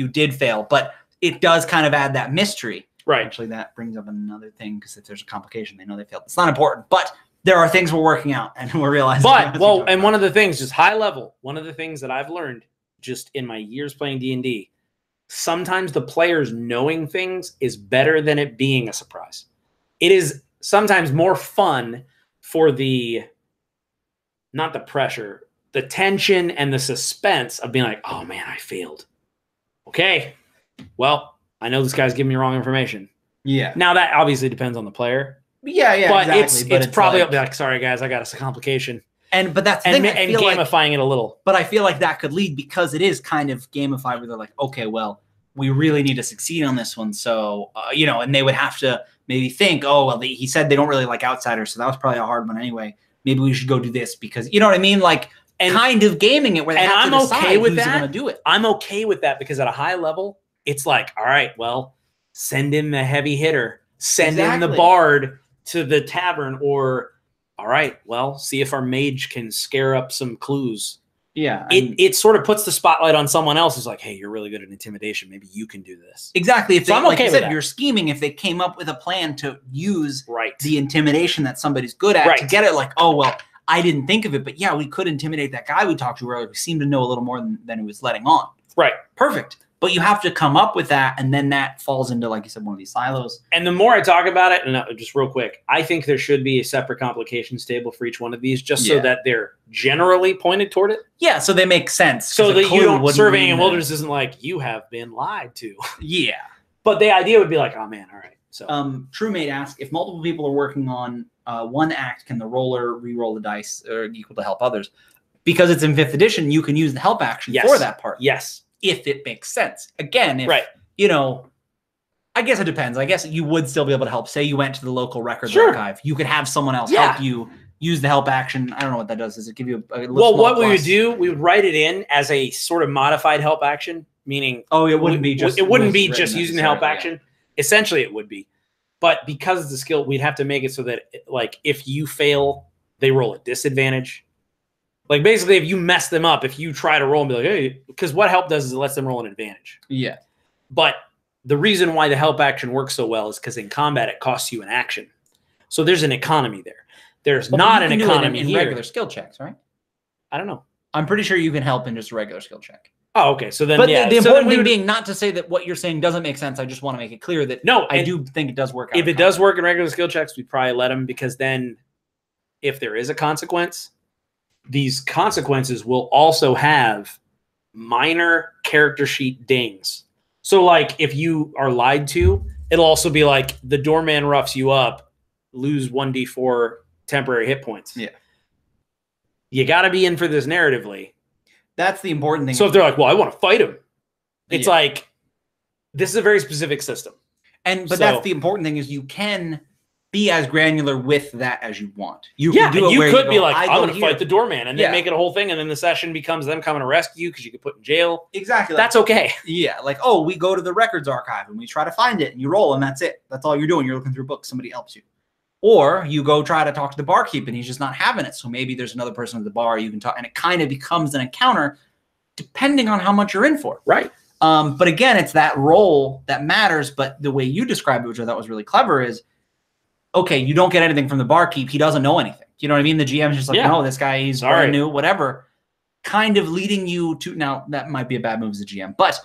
did fail. But it does kind of add that mystery. Right. Actually, that brings up another thing, because if there's a complication, they know they failed. It's not important, but there are things we're working out, and we're realizing. But one of the things, just high level, one of the things that I've learned just in my years playing D&D, sometimes the players knowing things is better than it being a surprise. It is sometimes more fun for not the pressure, the tension and the suspense of being like, oh man, I failed. Okay, well, I know this guy's giving me wrong information. Yeah. Now that obviously depends on the player. Yeah, but exactly. It's probably like, sorry guys, I got a complication. But that's the and, thing. And gamifying it a little. But I feel like that could lead, because it is kind of gamified, where they're like, okay, well, we really need to succeed on this one. So, and they would have to maybe think, oh, well, he said they don't really like outsiders, so that was probably a hard one anyway. Maybe we should go do this, because, you know what I mean? Like, kind of gaming it where they have to decide who's going to do it. I'm okay with that, because at a high level, it's like, all right, well, send in the heavy hitter. Send in the bard to the tavern, or all right, well, see if our mage can scare up some clues. Yeah. It sort of puts the spotlight on someone else who's like, hey, you're really good at intimidation. Maybe you can do this. Exactly. If I'm okay with that. If you're scheming, if they came up with a plan to use right. the intimidation that somebody's good at to get it, like, oh, well, I didn't think of it, but yeah, we could intimidate that guy we talked to earlier. We seemed to know a little more than he was letting on. Right. Perfect. But you have to come up with that, and then that falls into, like you said, one of these silos. And the more I talk about it, and just real quick, I think there should be a separate complications table for each one of these, just so that they're generally pointed toward it. Yeah, so they make sense. So that you don't, surveying in wilderness isn't like, you have been lied to. Yeah. But the idea would be like, oh man, all right. So TrueMate asks, if multiple people are working on one act, can the roller re-roll the dice or equal to help others? Because it's in 5th edition, you can use the help action for that part. Yes. If it makes sense. Again, if, I guess it depends. I guess you would still be able to help. Say you went to the local records archive. You could have someone else help you use the help action. I don't know what that does. Does it give you a little what we would do, we would write it in as a sort of modified help action, meaning it wouldn't be just using the help action. Essentially, it would be. But because it's a skill, we'd have to make it so that, like, if you fail, they roll at disadvantage. Like, basically, if you mess them up, if you try to roll and be like, hey, because what help does is it lets them roll an advantage. Yeah. But the reason why the help action works so well is because in combat, it costs you an action. So there's an economy there. There's not an economy in here. Regular skill checks, right? I don't know. I'm pretty sure you can help in just a regular skill check. Oh, okay. So then, but the important thing being not to say that what you're saying doesn't make sense. I just want to make it clear that I do think it does work out. If it does work in regular skill checks, we probably let them, because then if there is a consequence, these consequences will also have minor character sheet dings. So, like, if you are lied to, it'll also be like the doorman roughs you up, lose 1d4 temporary hit points. Yeah. You got to be in for this narratively. That's the important thing. So if they're like, well, I want to fight him, it's like, this is a very specific system. But So- that's the important thing is you can be as granular with that as you want. You Yeah, can do it you where could you be go, like, I I'm go going to here. fight the doorman, and then Yeah. make it a whole thing, and then the session becomes them coming to rescue you because you get put in jail. Exactly. That's okay. Yeah, like, oh, we go to the records archive and we try to find it, and you roll, and that's it. That's all you're doing. You're looking through books. Somebody helps you. Or you go try to talk to the barkeep, and he's just not having it. So maybe there's another person at the bar you can talk, and it kind of becomes an encounter depending on how much you're in for. Right. But again, it's that role that matters. But the way you described it, which I thought was really clever, is, okay, you don't get anything from the barkeep. He doesn't know anything. You know what I mean? The GM's just like, Yeah. no, this guy, he's Sorry. brand new, whatever. Kind of leading you to, now that might be a bad move as a GM, but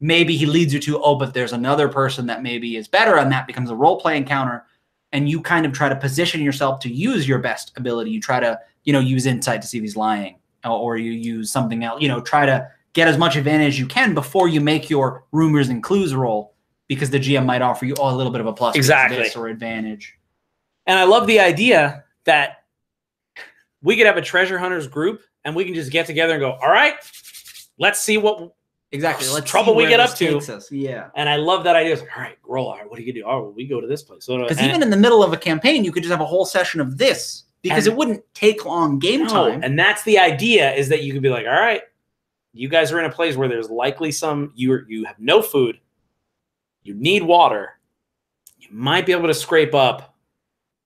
maybe he leads you to, oh, but there's another person that maybe is better, and that becomes a role-play encounter, and you kind of try to position yourself to use your best ability. You try to, use insight to see if he's lying, or you use something else, try to get as much advantage as you can before you make your rumors and clues roll, because the GM might offer you a little bit of a plus Exactly. this or advantage. And I love the idea that we could have a treasure hunters group, and we can just get together and go, all right, let's see what Exactly. Let's trouble see we where get this up to. takes us. Yeah. And I love that idea. It's like, all right, roll. All right, what do you do? Oh, well, we go to this place. Because even in the middle of a campaign, you could just have a whole session of this, because it wouldn't take long game time. And that's the idea, is that you could be like, all right, you guys are in a place where there's likely you have no food, you need water, you might be able to scrape up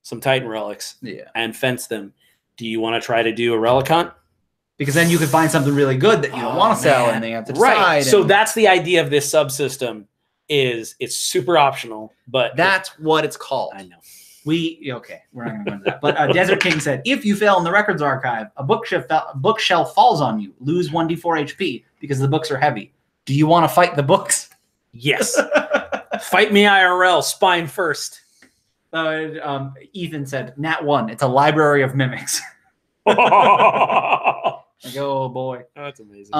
some Titan relics and fence them. Do you want to try to do a relic hunt? Because then you could find something really good that you don't want to sell, and they have to decide. Right. So that's the idea of this subsystem. Is it's super optional, but that's what it's called. I know. Okay, we're not going to go into that. But Desert King said, if you fail in the records archive, a bookshelf falls on you. Lose 1d4 HP because the books are heavy. Do you want to fight the books? Yes. Fight me IRL, spine first. Ethan said, Nat 1. It's a library of mimics. Like, oh boy. That's amazing.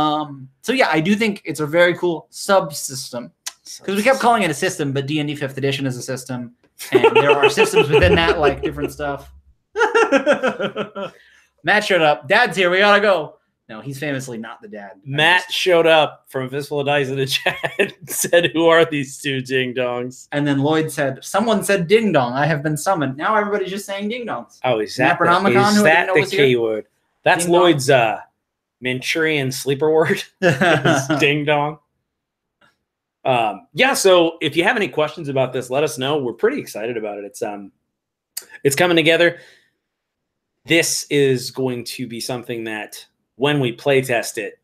So yeah, I do think it's a very cool subsystem, because we kept calling it a system, but D&D 5th edition is a system, and there are systems within that, like different stuff. Matt showed up. Dad's here. We gotta go. No, he's famously not the dad. Matt showed up from Fistful of Dice in the chat and said, who are these two ding-dongs? And then Lloyd said, someone said ding-dong. I have been summoned. Now everybody's just saying ding-dongs. Oh, is that Necronomicon, the keyword? That's Ding-dong. Lloyd's Manchurian sleeper word. Ding-dong. Yeah, so if you have any questions about this, let us know. We're pretty excited about it. It's coming together. This is going to be something that when we play test it,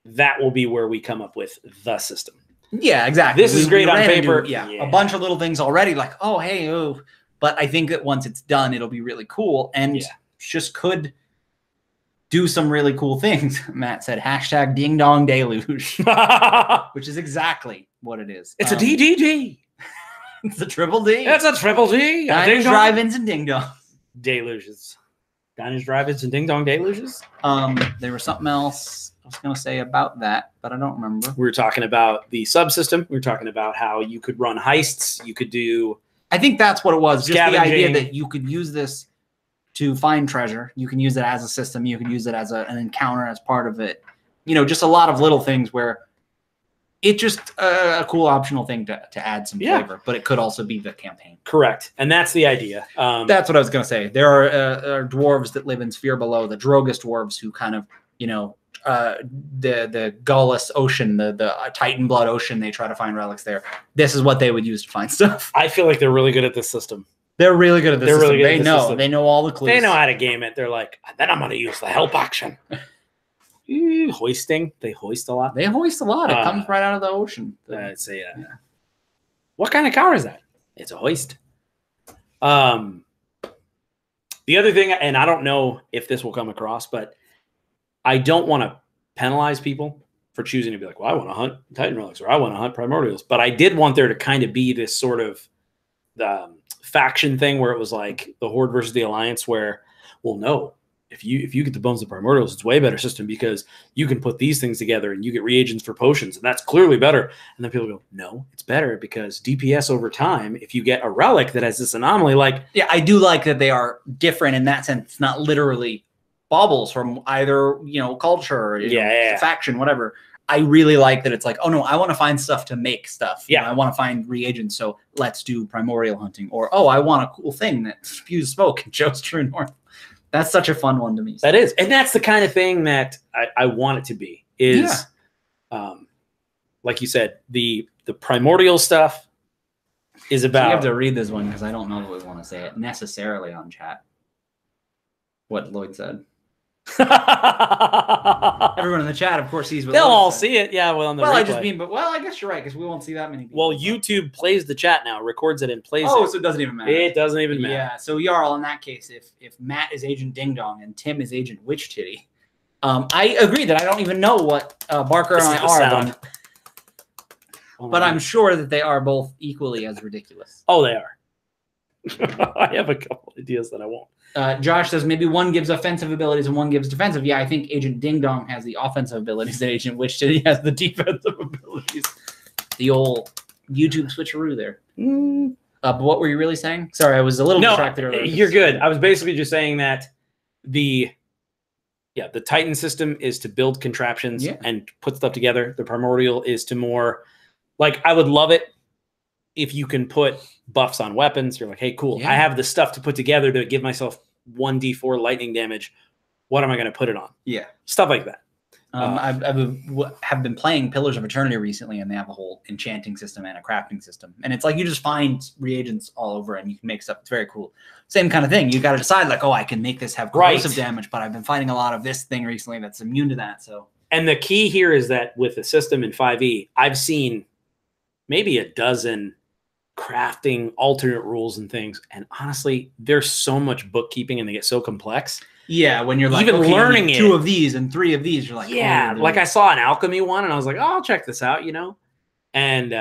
that will be where we come up with the system. Yeah, exactly. This is great on paper. A bunch of little things already, like, oh, hey, oh. But I think that once it's done, it'll be really cool, and just could do some really cool things. Matt said, hashtag ding dong deluge, which is exactly what it is. It's a DDD. It's a triple D. It's a triple D. Diners, drive-ins, and ding dong. Deluges. Diners, drive-ins, and ding dong deluges. There was something else I was going to say about that, but I don't remember. We were talking about the subsystem. We were talking about how you could run heists. You could do. I think that's what it was. Just the Scavenging. idea that you could use this to find treasure. You can use it as a system. You can use it as an encounter as part of it. Just a lot of little things where it's just a cool optional thing to add some flavor, but it could also be the campaign. Correct. And that's the idea. That's what I was going to say. There are dwarves that live in Sphere Below, the Drogus dwarves, who kind of, the Gullus Ocean, the Titan Blood Ocean, they try to find relics there. This is what they would use to find stuff. I feel like they're really good at this system. They're really good at this system. Really good system. They know all the clues. They know how to game it. They're like, then I'm going to use the help action. Hoisting. They hoist a lot. They hoist a lot. It comes right out of the ocean. It's what kind of car is that? It's a hoist. The other thing, and I don't know if this will come across, but I don't want to penalize people for choosing to be like, well, I want to hunt Titan relics or I want to hunt primordials. But I did want there to kind of be this sort of faction thing where it was like the Horde versus the Alliance, where, well, no, if you get the bones of primordials, it's way better system because you can put these things together and you get reagents for potions, and that's clearly better. And then people go, no, it's better because DPS over time, if you get a relic that has this anomaly, like, yeah, I do like that they are different in that sense. It's not literally baubles from either culture or faction, whatever. I really like that it's like, oh no, I want to find stuff to make stuff. Yeah. You know, I want to find reagents, so let's do primordial hunting. Or, oh, I want a cool thing that spews smoke and shows true north. That's such a fun one to me. That is. And that's the kind of thing that I want it to be, is, like you said, the primordial stuff is about... So you have to read this one because I don't know if we want to say it necessarily on chat. What Lloyd said. Everyone in the chat, of course, sees what they'll Lloyd all said. see it. Yeah, well, on the Well, replay. I just mean, but I guess you're right because we won't see that many people. Well, YouTube plays the chat now, records it and plays it. Oh, so it doesn't even matter. It doesn't even matter. Yeah. So Jarl, in that case, if Matt is Agent Ding Dong and Tim is Agent Witch Titty, I agree that I don't even know what Barker and I are, but I'm sure that they are both equally as ridiculous. Oh, they are. I have a couple ideas that I won't. Josh says maybe one gives offensive abilities and one gives defensive. Yeah, I think Agent Ding Dong has the offensive abilities and Agent Witch Titty has the defensive abilities. The old YouTube switcheroo there. But what were you really saying? Sorry, I was a little distracted earlier. You're good. I was basically just saying that the Titan system is to build contraptions and put stuff together. The primordial is to more, like, I would love it if you can put buffs on weapons. You're like, hey, cool. I have the stuff to put together to give myself 1d4 lightning damage. What am I going to put it on? Yeah. Stuff like that. I have been playing Pillars of Eternity recently, and they have a whole enchanting system and a crafting system. And it's like you just find reagents all over and you can make stuff. It's very cool. Same kind of thing. You got to decide, like, oh, I can make this have corrosive damage, but I've been finding a lot of this thing recently that's immune to that. So, and the key here is that with the system in 5e, I've seen maybe a dozen crafting alternate rules and things. And honestly, there's so much bookkeeping and they get so complex. Yeah, when you're like, even learning it, 2 of these and 3 of these, you're like, yeah, like I saw an alchemy one and I was like, oh, I'll check this out, you know? And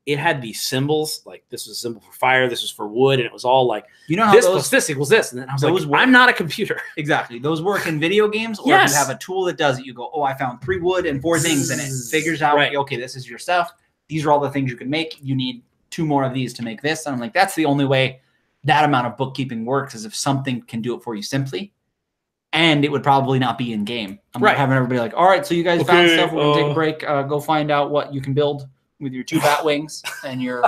it had these symbols, like this was a symbol for fire, this was for wood, and it was all like, you know how this plus this equals this. And then I was like, I'm not a computer. Exactly. Those work in video games, or if you have a tool that does it, you go, oh, I found 3 wood and 4 things, and it figures out, okay, this is your stuff. These are all the things you can make. You need 2 more of these to make this. And I'm like, that's the only way that amount of bookkeeping works, is if something can do it for you simply. And it would probably not be in game. I'm not having everybody like, all right, so you guys found stuff. We're going to take a break. Go find out what you can build with your 2 bat wings and your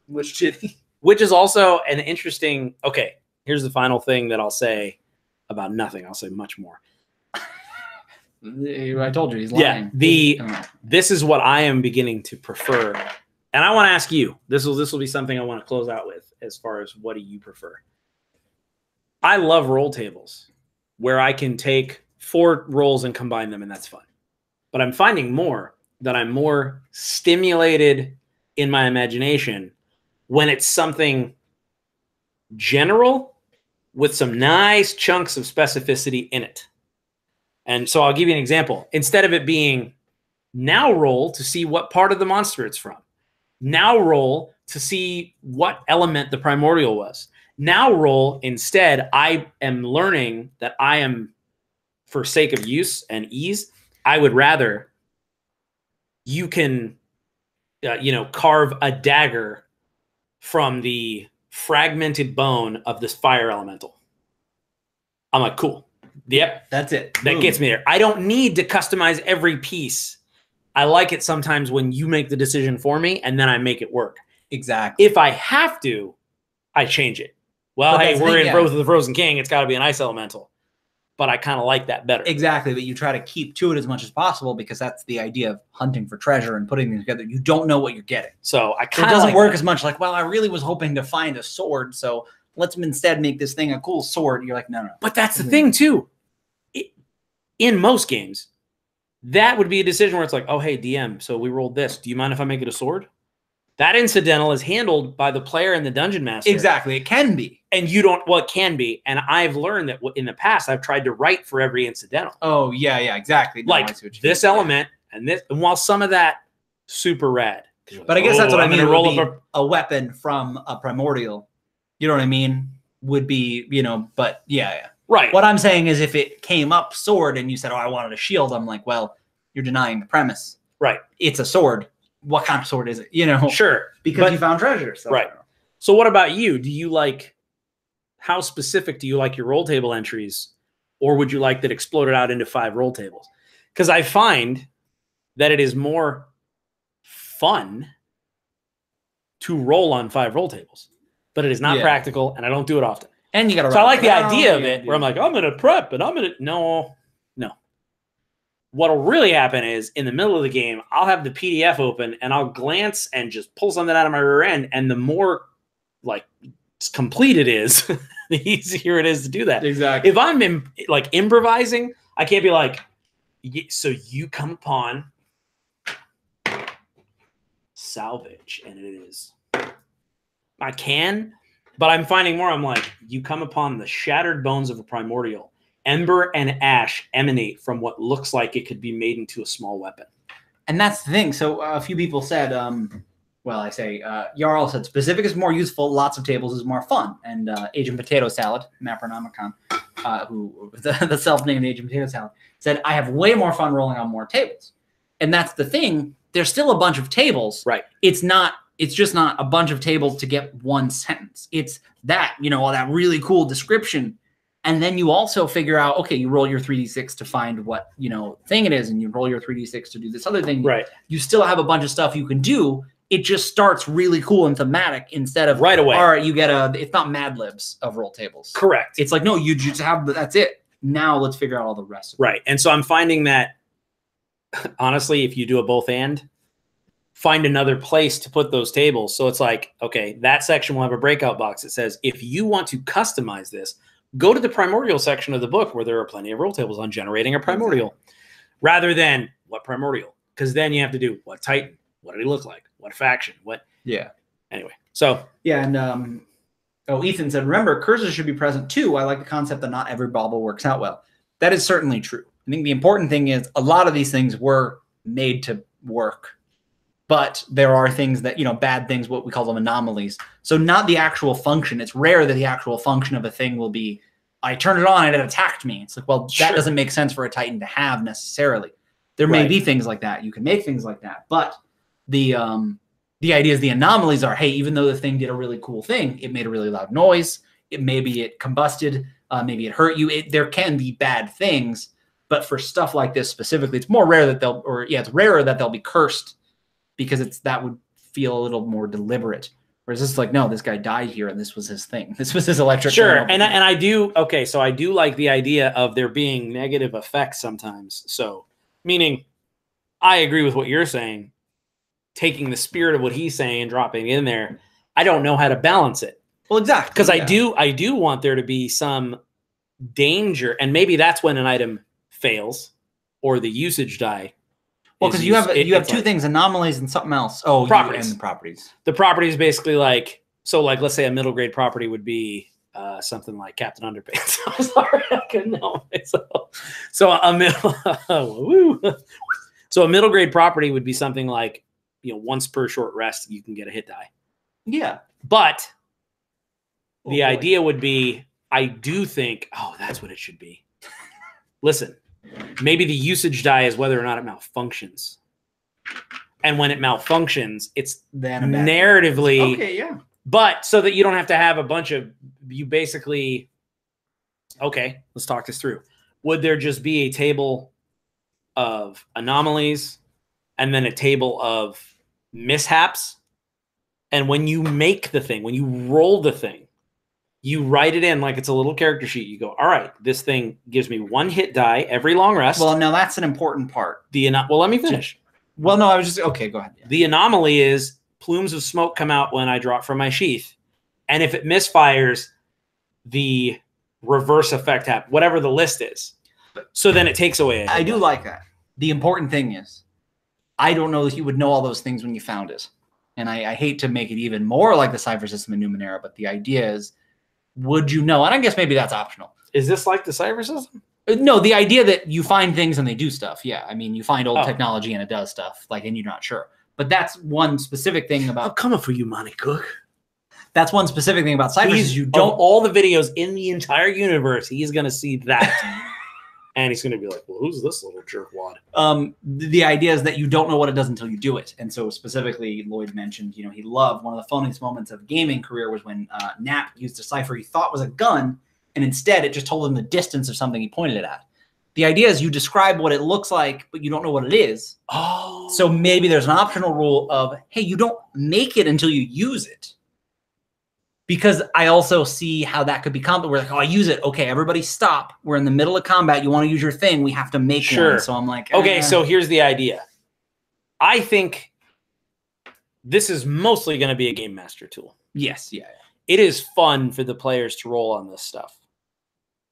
Witch Titty. Which is also an interesting, okay, here's the final thing that I'll say about nothing. Will say much more. I told you, he's lying. Yeah, this is what I am beginning to prefer. And I want to ask you, this will be something I want to close out with, as far as what do you prefer? I love roll tables where I can take 4 rolls and combine them, and that's fun. But I'm finding that I'm more stimulated in my imagination when it's something general with some nice chunks of specificity in it. And so I'll give you an example. Instead of it being now roll to see what part of the monster it's from, now roll to see what element the primordial was. Now roll, instead, I am learning that I am, for sake of use and ease, I would rather you can, carve a dagger from the fragmented bone of this fire elemental. I'm like, cool. Yep. That's it. That gets me there. I don't need to customize every piece. I like it sometimes when you make the decision for me and then I make it work. Exactly. If I have to, I change it. Well, hey, we're in Growth of the Frozen King. It's got to be an ice elemental. But I kind of like that better. Exactly. But you try to keep to it as much as possible because that's the idea of hunting for treasure and putting them together. You don't know what you're getting. So I kind of it doesn't work as much like, well, I really was hoping to find a sword. So let's instead make this thing a cool sword. You're like, no. But that's the thing, too. In most games, that would be a decision where it's like, oh, hey, DM, so we rolled this. Do you mind if I make it a sword? That incidental is handled by the player and the dungeon master. Exactly. It can be. And you don't, well, it can be. And I've learned that in the past, I've tried to write for every incidental. Oh, yeah, exactly. No, like this element and this. And while some of that, super rad. But I guess that's what I mean. Roll up a weapon from a primordial, you know what I mean? Would be, but yeah. Right. What I'm saying is if it came up sword and you said, oh, I wanted a shield, I'm like, well, you're denying the premise. Right. It's a sword. What kind of sword is it? Sure. Because you found treasure. So. Right. So what about you? Do you like, how specific do you like your roll table entries? Or would you like that exploded out into 5 roll tables? Because I find that it is more fun to roll on 5 roll tables, but it is not practical, and I don't do it often. And you got to. So I like the idea of it, where I'm like, I'm going to prep, and I'm going to no. What'll really happen is in the middle of the game, I'll have the PDF open, and I'll glance and just pull something out of my rear end, and the more like complete it is, the easier it is to do that. Exactly. If I'm improvising, I can't be like, so you come upon salvage, and it is. I can, but I'm finding more. I'm like, you come upon the shattered bones of a primordial. Ember and ash emanate from what looks like it could be made into a small weapon. And that's the thing. So a few people said, Jarl said specific is more useful. Lots of tables is more fun. And Agent Potato Salad, Mapronomicon, who the self-named Agent Potato Salad, said, I have way more fun rolling on more tables. And that's the thing. There's still a bunch of tables. Right. It's just not a bunch of tables to get one sentence. It's that, that really cool description. And then you also figure out, okay, you roll your 3d6 to find what, thing it is, and you roll your 3d6 to do this other thing. Right. You still have a bunch of stuff you can do. It just starts really cool and thematic instead of right away. All right, you get it's not Mad Libs of roll tables. Correct. It's like, no, you just have, that's it. Now let's figure out all the rest of it. Right. And so I'm finding that, honestly, if you do a both and, find another place to put those tables. So it's like, okay, that section will have a breakout box that says, if you want to customize this, go to the primordial section of the book where there are plenty of roll tables on generating a primordial, rather than what primordial, because then you have to do what Titan, what did he look like, what faction, what. Yeah. Anyway, so yeah, and Ethan said, remember, cursors should be present too. I like the concept that not every bauble works out well. That is certainly true. I think the important thing is a lot of these things were made to work, but there are things that, bad things, what we call them anomalies. So not the actual function. It's rare that the actual function of a thing will be, I turned it on and it attacked me. It's like, well, that doesn't make sense for a Titan to have necessarily. There may be things like that. You can make things like that. But the idea is the anomalies are, hey, even though the thing did a really cool thing, it made a really loud noise. Maybe it combusted. Maybe it hurt you. There can be bad things. But for stuff like this specifically, it's more rare that it's rarer that they'll be cursed, because that would feel a little more deliberate. Whereas this is like, no, this guy died here and this was his thing. This was his electric. Sure. And I do. Okay. So I do like the idea of there being negative effects sometimes. So meaning I agree with what you're saying, taking the spirit of what he's saying and dropping it in there. I don't know how to balance it. Well, exactly. Because I do want there to be some danger. And maybe that's when an item fails or the usage die. Well, because you have two things, anomalies and something else. Oh, properties. And the properties. The property is basically like, let's say a middle grade property would be something like Captain Underpants. I'm sorry, I couldn't help myself. So a middle grade property would be something like, once per short rest, you can get a hit die. Yeah. But the idea would be, I do think, that's what it should be. Listen. Maybe the usage die is whether or not it malfunctions. And when it malfunctions, it's then narratively. Okay, yeah. But so that you don't have to have a bunch of, you basically, okay, let's talk this through. Would there just be a table of anomalies and then a table of mishaps? And when you make the thing, when you roll the thing, you write it in like it's a little character sheet. You go, all right, this thing gives me 1 hit die every long rest. Well, now that's an important part. Well, let me finish. Well, no, I was just, okay, go ahead. Yeah. The anomaly is plumes of smoke come out when I draw it from my sheath. And if it misfires, the reverse effect happens, whatever the list is. So then it takes away. I do like that. The important thing is, I don't know that you would know all those things when you found it. And I hate to make it even more like the Cypher system in Numenera, but the idea is, would you know? And I guess maybe that's optional. Is this like the Cypher system? No, the idea that you find things and they do stuff. Yeah, I mean, you find old technology and it does stuff, and you're not sure. But that's one specific thing about. I'm coming for you, Monty Cook. That's one specific thing about Cypher. You don't all the videos in the entire universe. He's going to see that. And he's going to be like, well, who's this little jerkwad? The idea is that you don't know what it does until you do it. And so specifically, Lloyd mentioned, he loved one of the funniest moments of gaming career was when Nap used a cipher he thought was a gun, and instead it just told him the distance of something he pointed it at. The idea is you describe what it looks like, but you don't know what it is. Oh. So maybe there's an optional rule of, hey, you don't make it until you use it. Because I also see how that could be combat. We're like, oh, I use it. Okay, everybody stop. We're in the middle of combat. You want to use your thing. We have to make one. So I'm like, okay, so here's the idea. I think this is mostly going to be a game master tool. Yes, yeah. It is fun for the players to roll on this stuff.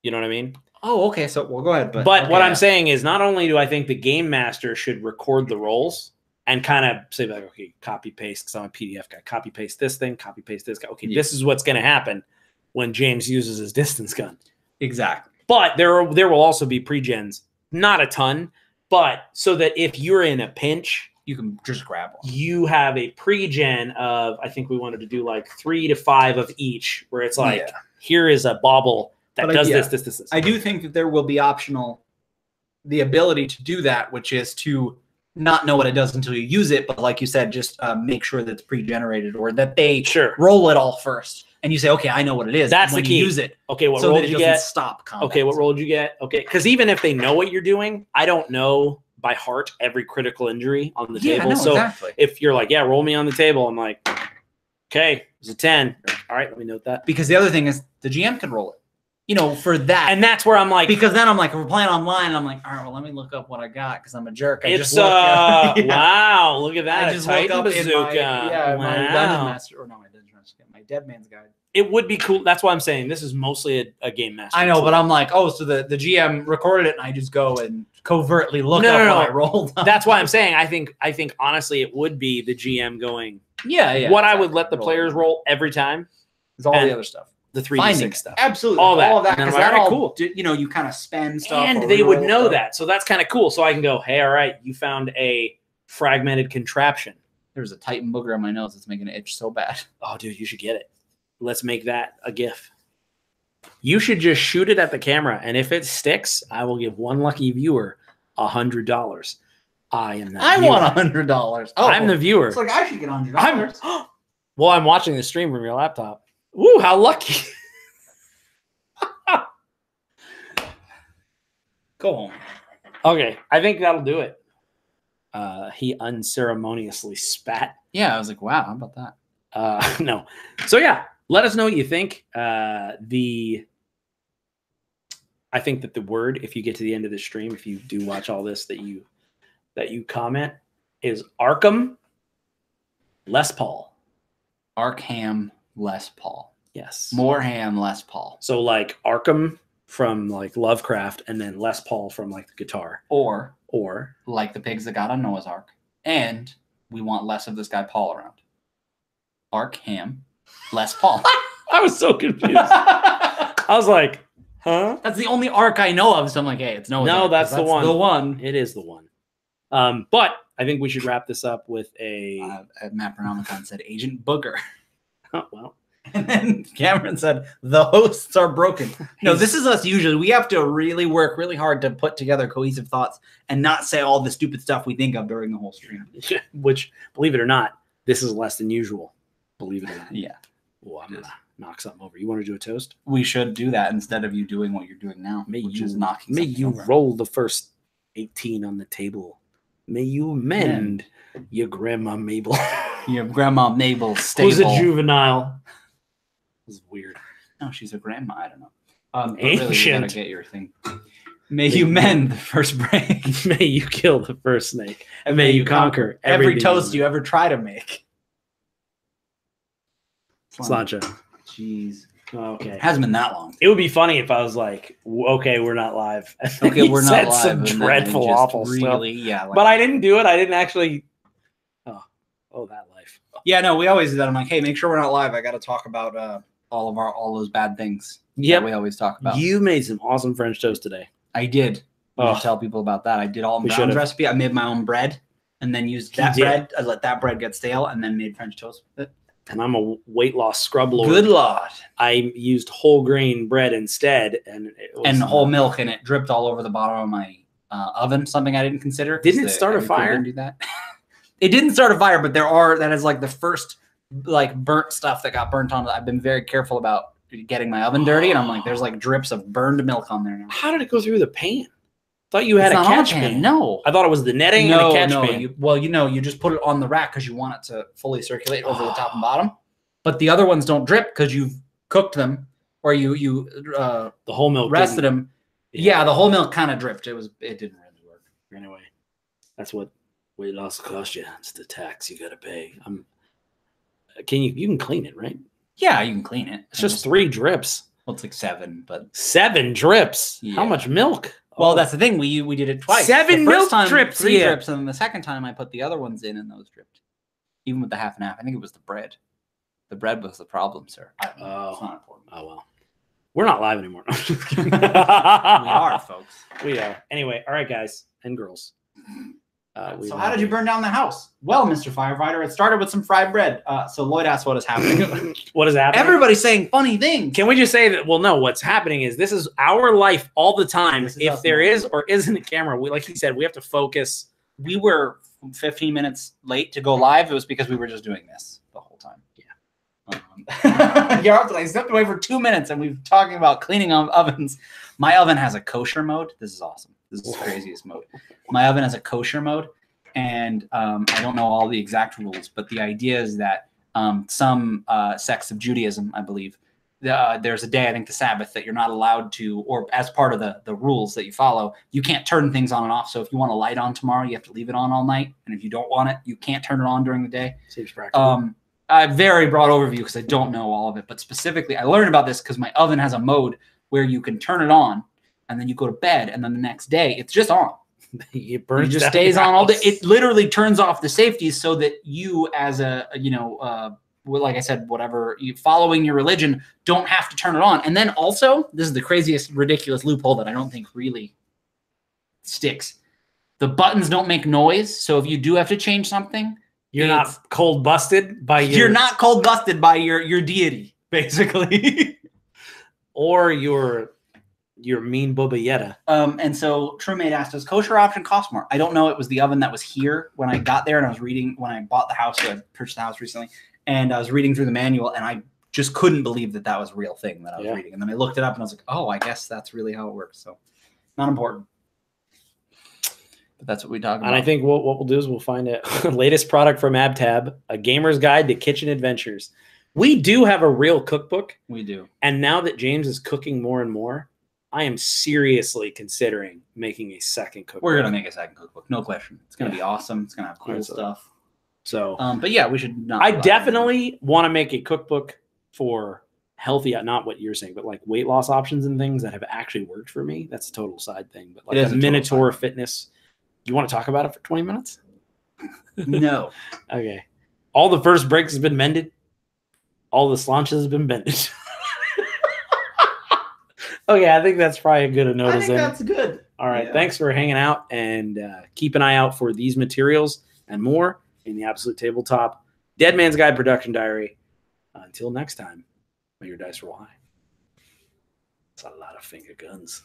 You know what I mean? Oh, okay. So we'll go ahead. But okay, what I'm saying is not only do I think the game master should record the rolls and kind of say, like, okay, copy paste, because I'm a PDF guy. Copy paste this thing, copy paste this guy. Okay, this is what's going to happen when James uses his distance gun. Exactly. But there will also be pre-gens, not a ton, but so that if you're in a pinch, you can just grab one. You have a pre-gen of, I think we wanted to do like 3 to 5 of each, where it's like, here is a bauble that does this. I do think that there will be optional, the ability to do that, which is to not know what it does until you use it, but like you said, just make sure that it's pre-generated or that they roll it all first. And you say, okay, I know what it is. That's the key. You use it. Okay, what so roll that did you doesn't get? Stop combat. Okay, what roll did you get? Okay, because even if they know what you're doing, I don't know by heart every critical injury on the table. No, so exactly. if you're like, roll me on the table, I'm like, okay, it was a 10. All right, let me note that. Because the other thing is the GM can roll it. You know, for that. And that's where I'm like. Because then I'm like, we're playing online. I'm like, all right, well, let me look up what I got because I'm a jerk. Wow, look at that. I just look up bazooka. my Dungeon Master. Or not my Dungeon Master. My Dead Man's Guide. It would be cool. That's why I'm saying this is mostly a game master. I know, but I'm like, oh, so the GM recorded it and I just go and covertly look up what I rolled. That's why I'm saying I think honestly it would be the GM going. Yeah. What I would let the players roll every time is all the other stuff. The 3D6 stuff. Absolutely. All of that. Because that all cool. You know, you kind of spend stuff. And they would know that. So that's kind of cool. So I can go, hey, all right, you found a fragmented contraption. There's a Titan booger on my nose that's making it itch so bad. Oh, dude, you should get it. Let's make that a GIF. You should just shoot it at the camera. And if it sticks, I will give one lucky viewer $100. I am that I viewer. want $100. Oh, I'm the viewer. It's like I should get $100. Well, I'm watching the stream from your laptop. Woo, how lucky. Go home. Okay, I think that'll do it. He unceremoniously spat. Yeah, I was like, wow, how about that? No. So, yeah, let us know what you think. I think that the word, if you get to the end of the stream, if you do watch all this, that you comment, is Arkham Les Paul. Arkham Les Paul. Yes. More ham, less Paul. So like Arkham from like Lovecraft and then Les Paul from like the guitar. Or like the pigs that got on Noah's Ark. And we want less of this guy Paul around. Arkham, Les Paul. I was so confused. I was like, huh? That's the only arc I know of. So I'm like, hey, it's Noah's Ark. No, that's the one. The one. It is the one. But I think we should wrap this up with a Matt Bronomicon said Agent Booger. Oh, well. And then Cameron said, the hosts are broken. No, this is us usually. We have to really work really hard to put together cohesive thoughts and not say all the stupid stuff we think of during the whole stream. Which, believe it or not, this is less than usual. Believe it or not. Yeah. Well, I'm going to knock something over. You want to do a toast? We should do that instead of you doing what you're doing now. May you roll the first 18 on the table. May you mend your Grandma Mabel. Your Grandma Mabel's stable. Who's a juvenile? This is weird. No, she's a grandma. I don't know. Ancient. Really, you gotta get your thing. May you mend the first break. May you kill the first snake. And may you conquer every toast you ever try to make. Slancha. Jeez. Okay. It hasn't been that long. It would be funny if I was like, okay, we're not live. Okay, we're not live. Some dreadful, awful really, stuff. Yeah. But I didn't do it. I didn't actually. Oh, that life. Yeah, no, we always do that. I'm like, hey, make sure we're not live. I got to talk about all those bad things. Yeah, we always talk about. You made some awesome French toast today. I did. Tell people about that. I did all Brown's recipe. I made my own bread and then used that bread. I let that bread get stale and then made French toast with it. And I'm a weight loss scrub lord. Good Lord. I used whole grain bread instead. And whole milk, and it dripped all over the bottom of my oven, something I didn't consider. Didn't it start a fire? Didn't do that. It didn't start a fire, but that is like the first like burnt stuff that got burnt on. I've been very careful about getting my oven dirty, and I'm like, there's like drips of burned milk on there now. How did it go through the pan? Thought you had It's a not on catch a pan. pan. No. I thought it was the netting and a catch pan. You just put it on the rack because you want it to fully circulate over the top and bottom. But the other ones don't drip because you've cooked them or the whole milk rested them. Yeah, the whole milk kind of dripped. It didn't really work. Anyway, that's what weight loss cost you. It's the tax you got to pay. You can clean it, right? Yeah, you can clean it. It's just 3 drips. Well, it's like 7, but 7 drips. Yeah. How much milk? Well, that's the thing. We did it twice. 7 milk drips. 3 drips, and then the second time I put the other ones in, and those dripped. Even with the half and half, I think it was the bread. The bread was the problem, sir. It's not important. Oh well, we're not live anymore. We are, folks. We are. Anyway, all right, guys and girls. So how did you burn down the house? Well, Mr. Firefighter, it started with some fried bread. So Lloyd asked what is happening. What is happening? Everybody's saying funny things. Can we just say that? Well, no. What's happening is this is our life all the time. If there is or isn't a camera, like he said, we have to focus. We were 15 minutes late to go live. It was because we were just doing this the whole time. Yeah. I stepped away for 2 minutes, and we've talking about cleaning ovens. My oven has a kosher mode. This is awesome. This is the craziest mode. My oven has a kosher mode, and I don't know all the exact rules, but the idea is that some sects of Judaism, I believe, there's a day, I think the Sabbath, that you're not allowed to, or as part of the rules that you follow, you can't turn things on and off. So if you want a light on tomorrow, you have to leave it on all night. And if you don't want it, you can't turn it on during the day. Seems practical. A very broad overview because I don't know all of it. But specifically, I learned about this because my oven has a mode where you can turn it on and then you go to bed. And then the next day, it's just on. It just stays on all day. It literally turns off the safeties so that you as like I said, whatever, following your religion, don't have to turn it on. And then also, this is the craziest, ridiculous loophole that I don't think really sticks. The buttons don't make noise. So if you do have to change something, you're not cold busted by your deity, basically. Or your mean Bubba Yetta. And so Truemate asked, does kosher option cost more? I don't know. It was the oven that was here when I got there, and I was reading when I bought the house. So I purchased the house recently, and I was reading through the manual, and I just couldn't believe that was a real thing that I was reading. And then I looked it up, and I was like, oh, I guess that's really how it works. So not important. But that's what we talk about. And I think what we'll do is we'll find a latest product from AbTab, a gamer's guide to kitchen adventures. We do have a real cookbook. We do. And now that James is cooking more and more, I am seriously considering making a second cookbook. We're going to make a second cookbook. No question. It's going to be awesome. It's going to have cool stuff. So, but yeah, we should not. I definitely want to make a cookbook for healthy, not what you're saying, but like weight loss options and things that have actually worked for me. That's a total side thing. But like a Minotaur fitness. You want to talk about it for 20 minutes? No. Okay. All the first breaks has been mended. All the slanches have been bended. Okay, I think that's probably a good note. I think that's good. All right. Yeah. Thanks for hanging out, and keep an eye out for these materials and more in the Absolute Tabletop Dead Man's Guide production diary. Until next time, may your dice roll high. That's a lot of finger guns.